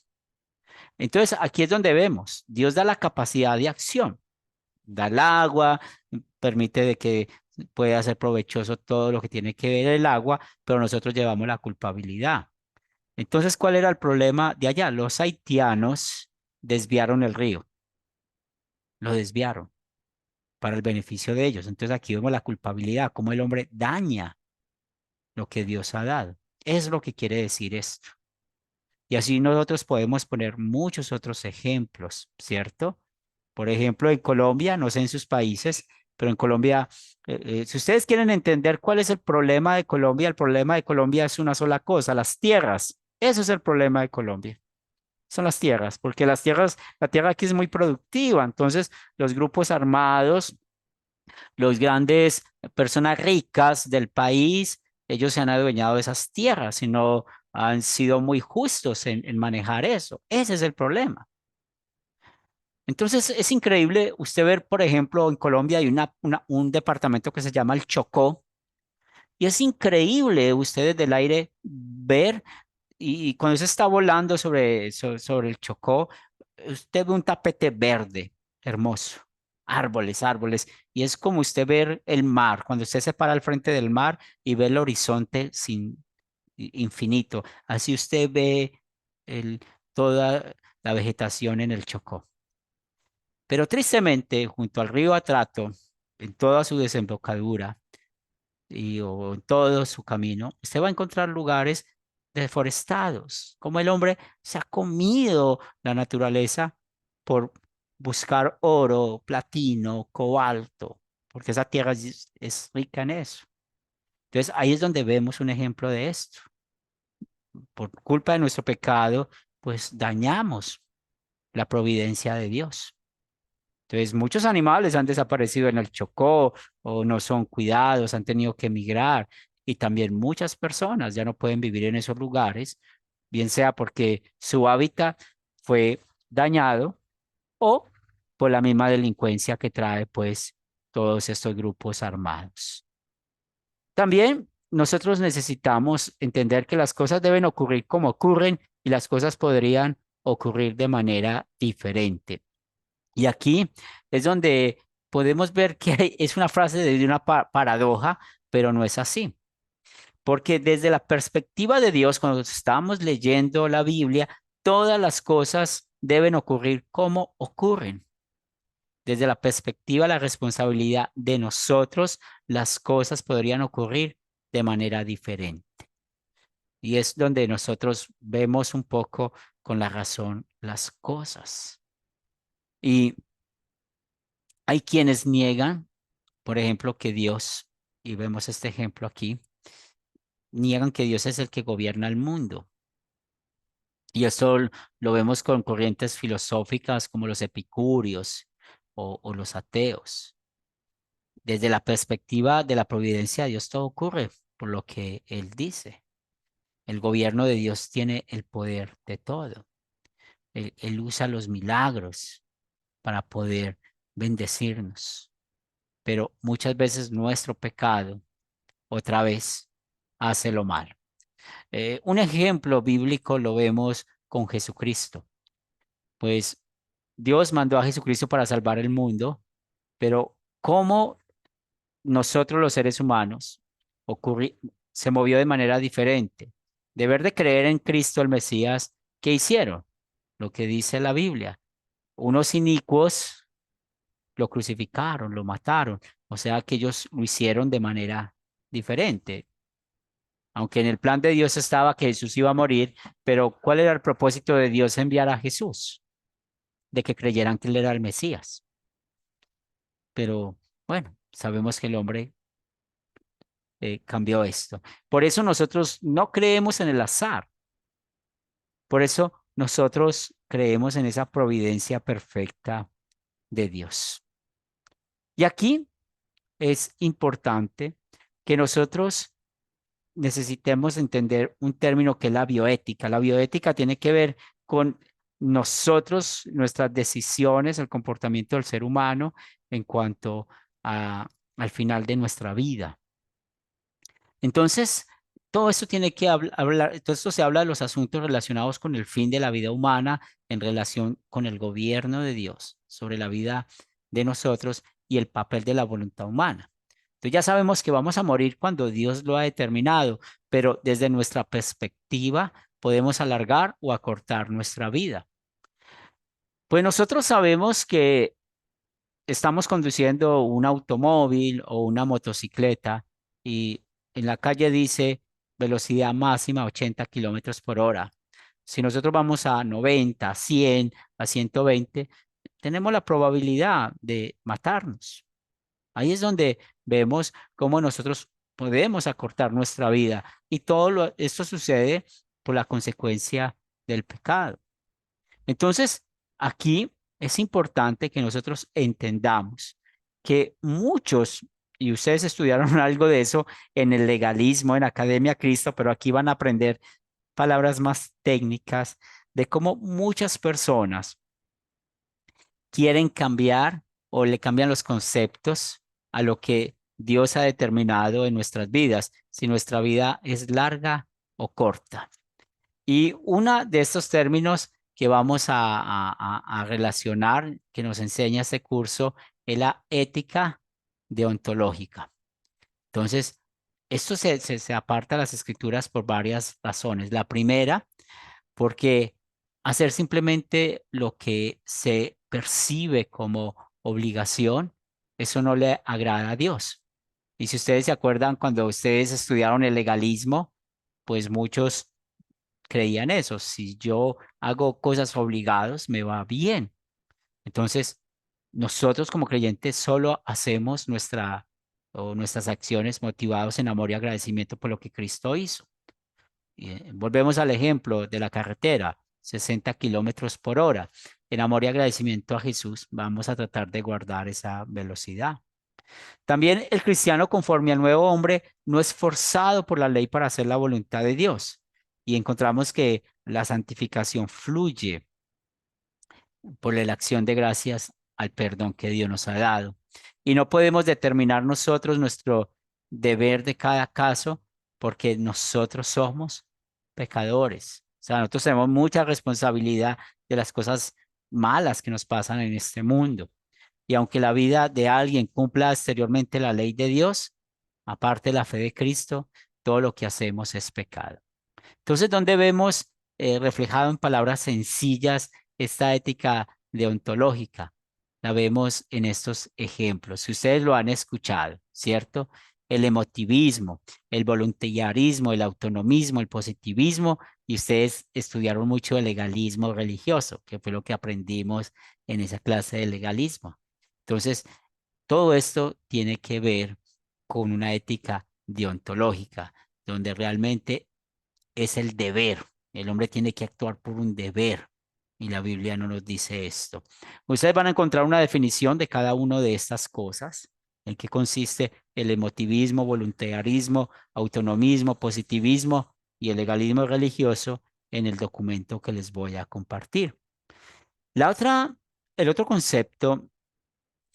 Entonces, aquí es donde vemos, Dios da la capacidad de acción, da el agua, permite de que pueda ser provechoso todo lo que tiene que ver el agua, pero nosotros llevamos la culpabilidad. Entonces, ¿cuál era el problema de allá? Los haitianos desviaron el río, lo desviaron para el beneficio de ellos. Entonces, aquí vemos la culpabilidad, cómo el hombre daña lo que Dios ha dado. Es lo que quiere decir esto. Y así nosotros podemos poner muchos otros ejemplos, ¿cierto? Por ejemplo, en Colombia, no sé en sus países, pero en Colombia, si ustedes quieren entender cuál es el problema de Colombia es una sola cosa, las tierras. Eso es el problema de Colombia. Son las tierras, porque la tierra aquí es muy productiva, entonces los grupos armados, los grandes personas ricas del país, ellos se han adueñado de esas tierras y no han sido muy justos en manejar eso. Ese es el problema. Entonces es increíble usted ver, por ejemplo, en Colombia hay un departamento que se llama el Chocó y es increíble ustedes del aire ver y cuando se está volando sobre el Chocó, usted ve un tapete verde, hermoso, árboles, árboles, y es como usted ver el mar, cuando usted se para al frente del mar y ve el horizonte infinito, así usted ve el, toda la vegetación en el Chocó. Pero tristemente, junto al río Atrato, en toda su desembocadura, o en todo su camino, usted va a encontrar lugares deforestados, como el hombre se ha comido la naturaleza por buscar oro, platino, cobalto, porque esa tierra es rica en eso. Entonces ahí es donde vemos un ejemplo de esto. Por culpa de nuestro pecado, pues dañamos la providencia de Dios. Entonces, muchos animales han desaparecido en el Chocó o no son cuidados, han tenido que emigrar y también muchas personas ya no pueden vivir en esos lugares, bien sea porque su hábitat fue dañado o por la misma delincuencia que trae pues todos estos grupos armados. También nosotros necesitamos entender que las cosas deben ocurrir como ocurren y las cosas podrían ocurrir de manera diferente. Y aquí es donde podemos ver que es una frase de una paradoja, pero no es así. Porque desde la perspectiva de Dios, cuando estamos leyendo la Biblia, todas las cosas deben ocurrir como ocurren. Desde la perspectiva, la responsabilidad de nosotros, las cosas podrían ocurrir de manera diferente. Y es donde nosotros vemos un poco con la razón las cosas. Y hay quienes niegan, por ejemplo, que Dios, y vemos este ejemplo aquí, niegan que Dios es el que gobierna el mundo. Y esto lo vemos con corrientes filosóficas como los epicúreos o los ateos. Desde la perspectiva de la providencia de Dios, todo ocurre por lo que Él dice. El gobierno de Dios tiene el poder de todo. Él usa los milagros para poder bendecirnos. Pero muchas veces nuestro pecado otra vez hace lo malo. Un ejemplo bíblico lo vemos con Jesucristo. Pues Dios mandó a Jesucristo para salvar el mundo, pero ¿cómo nosotros los seres humanos se movió de manera diferente? Deber de creer en Cristo el Mesías, ¿qué hicieron? Lo que dice la Biblia. Unos inicuos lo crucificaron, lo mataron. O sea que ellos lo hicieron de manera diferente. Aunque en el plan de Dios estaba que Jesús iba a morir, pero ¿cuál era el propósito de Dios enviar a Jesús? De que creyeran que él era el Mesías. Pero bueno, sabemos que el hombre cambió esto. Por eso nosotros no creemos en el azar. Por eso nosotros creemos en esa providencia perfecta de Dios. Y aquí es importante que nosotros necesitemos entender un término que es la bioética. La bioética tiene que ver con nosotros, nuestras decisiones, el comportamiento del ser humano en cuanto al final de nuestra vida. Entonces, todo esto tiene que hablar, todo esto se habla de los asuntos relacionados con el fin de la vida humana en relación con el gobierno de Dios sobre la vida de nosotros y el papel de la voluntad humana. Entonces ya sabemos que vamos a morir cuando Dios lo ha determinado, pero desde nuestra perspectiva podemos alargar o acortar nuestra vida. Pues nosotros sabemos que estamos conduciendo un automóvil o una motocicleta y en la calle dice velocidad máxima 80 kilómetros por hora. Si nosotros vamos a 90, 100, a 120, tenemos la probabilidad de matarnos. Ahí es donde vemos cómo nosotros podemos acortar nuestra vida y esto sucede por la consecuencia del pecado. Entonces, aquí es importante que nosotros entendamos que muchos, y ustedes estudiaron algo de eso en el legalismo, en Academia Cristo, pero aquí van a aprender palabras más técnicas de cómo muchas personas quieren cambiar o le cambian los conceptos a lo que Dios ha determinado en nuestras vidas, si nuestra vida es larga o corta. Y uno de estos términos que vamos a relacionar, que nos enseña este curso, es la ética deontológica. Entonces, esto se aparta de las escrituras por varias razones. La primera, porque hacer simplemente lo que se percibe como obligación, eso no le agrada a Dios. Y si ustedes se acuerdan, cuando ustedes estudiaron el legalismo, pues muchos creían eso. Si yo hago cosas obligados, me va bien. Entonces, nosotros como creyentes solo hacemos nuestras acciones motivados en amor y agradecimiento por lo que Cristo hizo. Y, volvemos al ejemplo de la carretera, 60 kilómetros por hora. En amor y agradecimiento a Jesús, vamos a tratar de guardar esa velocidad. También el cristiano, conforme al nuevo hombre, no es forzado por la ley para hacer la voluntad de Dios. Y encontramos que la santificación fluye por la acción de gracias al perdón que Dios nos ha dado. Y no podemos determinar nosotros nuestro deber de cada caso porque nosotros somos pecadores. O sea, nosotros tenemos mucha responsabilidad de las cosas malas que nos pasan en este mundo. Y aunque la vida de alguien cumpla exteriormente la ley de Dios, aparte de la fe de Cristo, todo lo que hacemos es pecado. Entonces, ¿dónde vemos reflejado en palabras sencillas esta ética deontológica? La vemos en estos ejemplos. Si ustedes lo han escuchado, ¿cierto? El emotivismo, el voluntarismo, el autonomismo, el positivismo, y ustedes estudiaron mucho el legalismo religioso, que fue lo que aprendimos en esa clase de legalismo. Entonces, todo esto tiene que ver con una ética deontológica, donde realmente es el deber. El hombre tiene que actuar por un deber y la Biblia no nos dice esto. Ustedes van a encontrar una definición de cada una de estas cosas, en qué consiste el emotivismo, voluntarismo, autonomismo, positivismo y el legalismo religioso en el documento que les voy a compartir. El otro concepto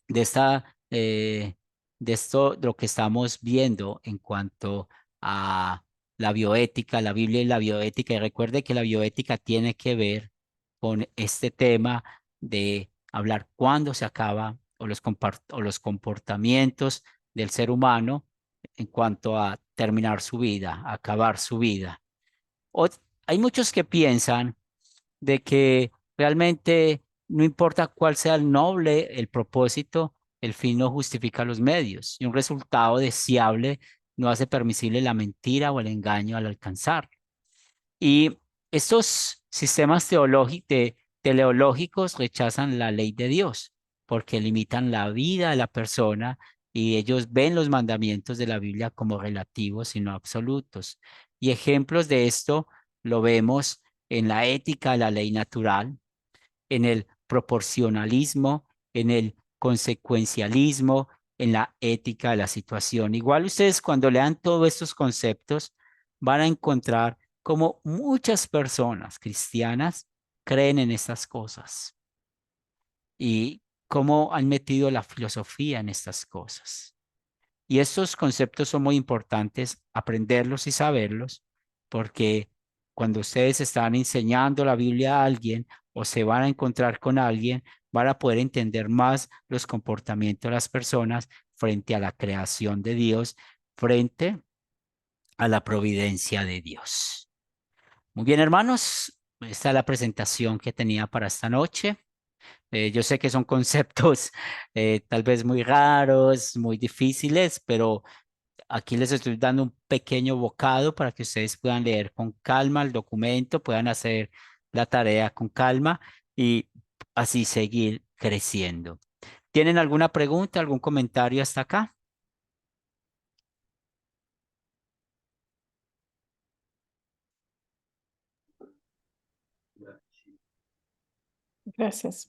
de de esto, de lo que estamos viendo en cuanto a la bioética, la Biblia y la bioética. Y recuerde que la bioética tiene que ver con este tema de hablar cuándo se acaba o los comportamientos del ser humano en cuanto a terminar su vida, acabar su vida. O- Hay muchos que piensan de que realmente no importa cuál sea el noble, el propósito, el fin no justifica los medios. Y un resultado deseable no hace permisible la mentira o el engaño al alcanzar. Y estos sistemas teleológicos rechazan la ley de Dios porque limitan la vida de la persona y ellos ven los mandamientos de la Biblia como relativos y no absolutos. Y ejemplos de esto lo vemos en la ética de la ley natural, en el proporcionalismo, en el consecuencialismo, en la ética de la situación. Igual ustedes cuando lean todos estos conceptos van a encontrar como muchas personas cristianas creen en estas cosas y cómo han metido la filosofía en estas cosas. Y estos conceptos son muy importantes aprenderlos y saberlos, porque cuando ustedes están enseñando la Biblia a alguien o se van a encontrar con alguien, van a poder entender más los comportamientos de las personas frente a la creación de Dios, frente a la providencia de Dios. Muy bien, hermanos, esta es la presentación que tenía para esta noche. Yo sé que son conceptos tal vez muy raros, muy difíciles, pero aquí les estoy dando un pequeño bocado para que ustedes puedan leer con calma el documento, puedan hacer la tarea con calma y así seguir creciendo. ¿Tienen alguna pregunta, algún comentario hasta acá? Gracias.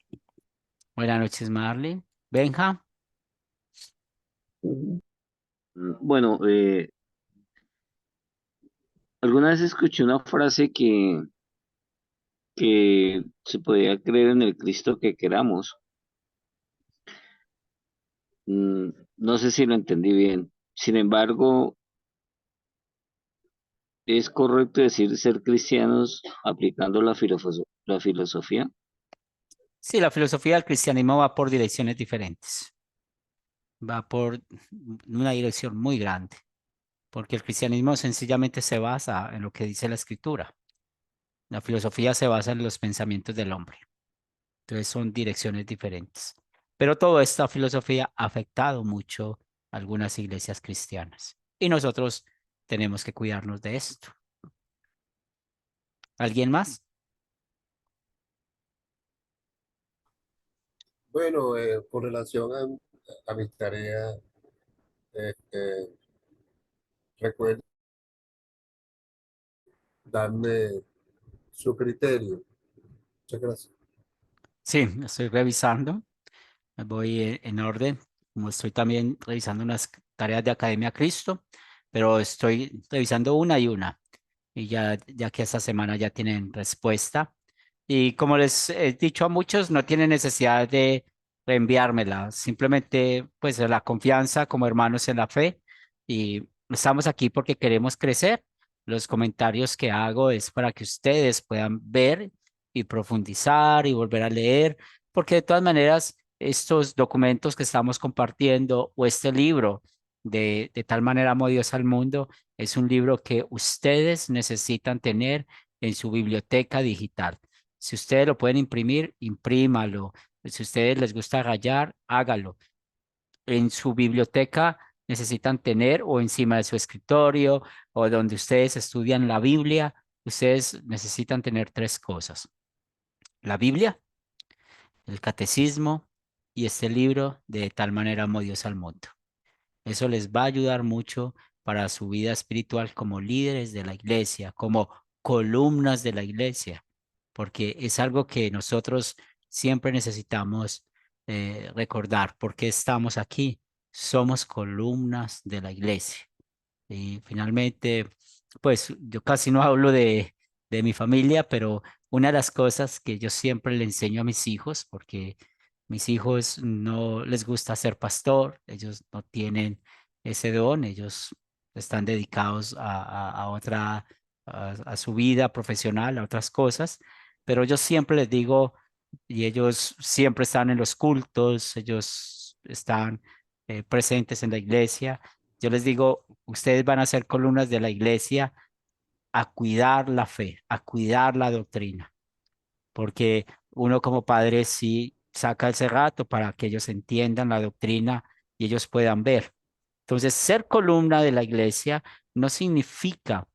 Buenas noches, Marlene. Benja. Bueno, alguna vez escuché una frase que se podía creer en el Cristo que queramos. No sé si lo entendí bien. Sin embargo, ¿es correcto decir ser cristianos aplicando la filosofía? Sí, la filosofía del cristianismo va por direcciones diferentes. Va por una dirección muy grande, porque el cristianismo sencillamente se basa en lo que dice la escritura. La filosofía se basa en los pensamientos del hombre. Entonces son direcciones diferentes. Pero toda esta filosofía ha afectado mucho a algunas iglesias cristianas. Y nosotros tenemos que cuidarnos de esto. ¿Alguien más? Bueno, con relación a mis tareas, este, recuerden darme su criterio. Muchas gracias. Sí, estoy revisando. Voy en orden. Como estoy también revisando unas tareas de Academia Cristo, pero estoy revisando una y una. Y ya que esta semana ya tienen respuesta. Y como les he dicho a muchos, no tienen necesidad de reenviármela, simplemente pues la confianza como hermanos en la fe y estamos aquí porque queremos crecer. Los comentarios que hago es para que ustedes puedan ver y profundizar y volver a leer, porque de todas maneras estos documentos que estamos compartiendo o este libro de tal manera amó Dios al mundo es un libro que ustedes necesitan tener en su biblioteca digital. Si ustedes lo pueden imprimir, imprímalo. Si a ustedes les gusta rayar, hágalo. En su biblioteca necesitan tener o encima de su escritorio o donde ustedes estudian la Biblia, ustedes necesitan tener tres cosas. La Biblia, el catecismo y este libro de tal manera amó Dios al mundo. Eso les va a ayudar mucho para su vida espiritual como líderes de la iglesia, como columnas de la iglesia, porque es algo que nosotros siempre necesitamos recordar. ¿Por qué estamos aquí? Somos columnas de la iglesia. Y finalmente, pues yo casi no hablo de mi familia, pero una de las cosas que yo siempre le enseño a mis hijos, porque mis hijos no les gusta ser pastor, ellos no tienen ese don, ellos están dedicados a otra, a su vida profesional, a otras cosas, pero yo siempre les digo, y ellos siempre están en los cultos, ellos están presentes en la iglesia. Yo les digo, ustedes van a ser columnas de la iglesia a cuidar la fe, a cuidar la doctrina, porque uno como padre sí saca ese rato para que ellos entiendan la doctrina y ellos puedan ver. Entonces, ser columna de la iglesia no significa,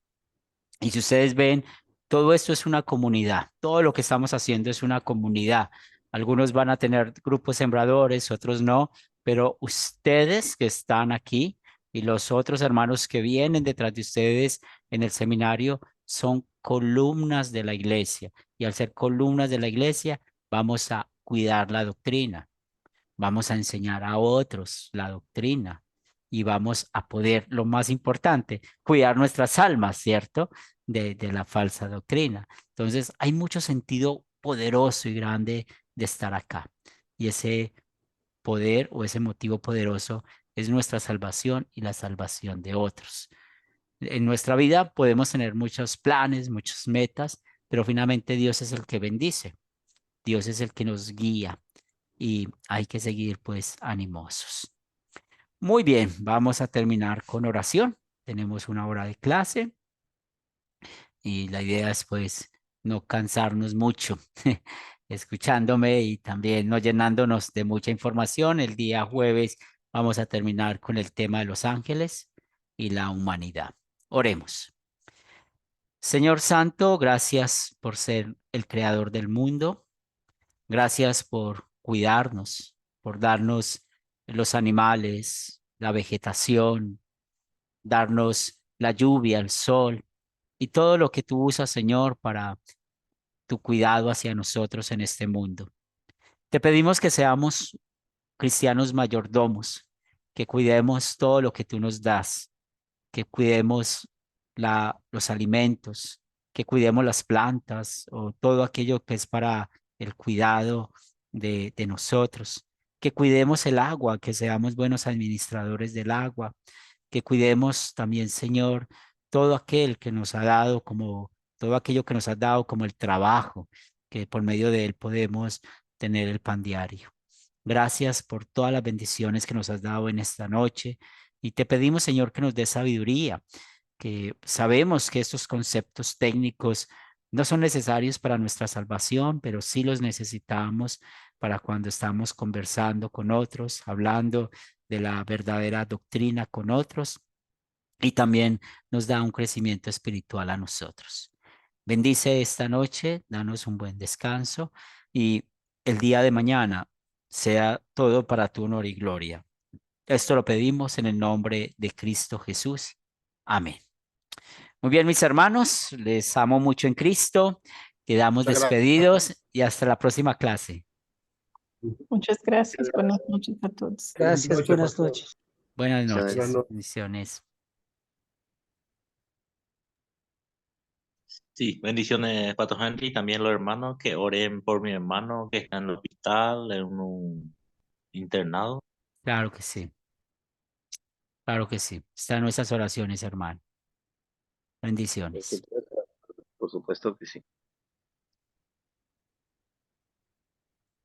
y si ustedes ven, todo esto es una comunidad, todo lo que estamos haciendo es una comunidad. Algunos van a tener grupos sembradores, otros no, pero ustedes que están aquí y los otros hermanos que vienen detrás de ustedes en el seminario son columnas de la iglesia. Y al ser columnas de la iglesia, vamos a cuidar la doctrina, vamos a enseñar a otros la doctrina y vamos a poder, lo más importante, cuidar nuestras almas, ¿cierto? De la falsa doctrina. Entonces, hay mucho sentido poderoso y grande de estar acá. Y ese poder o ese motivo poderoso es nuestra salvación y la salvación de otros. En nuestra vida podemos tener muchos planes, muchas metas, pero finalmente Dios es el que bendice. Dios es el que nos guía y hay que seguir pues animosos. Muy bien, vamos a terminar con oración. Tenemos una hora de clase y la idea es pues no cansarnos mucho escuchándome y también no llenándonos de mucha información. El día jueves vamos a terminar con el tema de los ángeles y la humanidad. Oremos. Señor Santo, gracias por ser el creador del mundo. Gracias por cuidarnos, por darnos los animales, la vegetación, darnos la lluvia, el sol y todo lo que tú usas, Señor, para tu cuidado hacia nosotros en este mundo. Te pedimos que seamos cristianos mayordomos, que cuidemos todo lo que tú nos das, que cuidemos los alimentos, que cuidemos las plantas o todo aquello que es para el cuidado de nosotros, que cuidemos el agua, que seamos buenos administradores del agua, que cuidemos también, Señor, todo aquel que nos ha dado como, todo aquello que nos has dado como el trabajo, que por medio de él podemos tener el pan diario. Gracias por todas las bendiciones que nos has dado en esta noche y te pedimos, Señor, que nos dé sabiduría, que sabemos que estos conceptos técnicos no son necesarios para nuestra salvación, pero sí los necesitamos para cuando estamos conversando con otros, hablando de la verdadera doctrina con otros y también nos da un crecimiento espiritual a nosotros. Bendice esta noche, danos un buen descanso y el día de mañana sea todo para tu honor y gloria. Esto lo pedimos en el nombre de Cristo Jesús. Amén. Muy bien, mis hermanos, les amo mucho en Cristo. Quedamos Muchas gracias. despedidos y hasta la próxima clase. Muchas gracias. Buenas noches a todos. Gracias, buenas noches. Buenas Muchas noches. gracias. Bendiciones. Sí, bendiciones, Pato Henry, también los hermanos, que oren por mi hermano que está en el hospital, en un internado. Claro que sí. Claro que sí. Están nuestras oraciones, hermano. Bendiciones. Por supuesto que sí.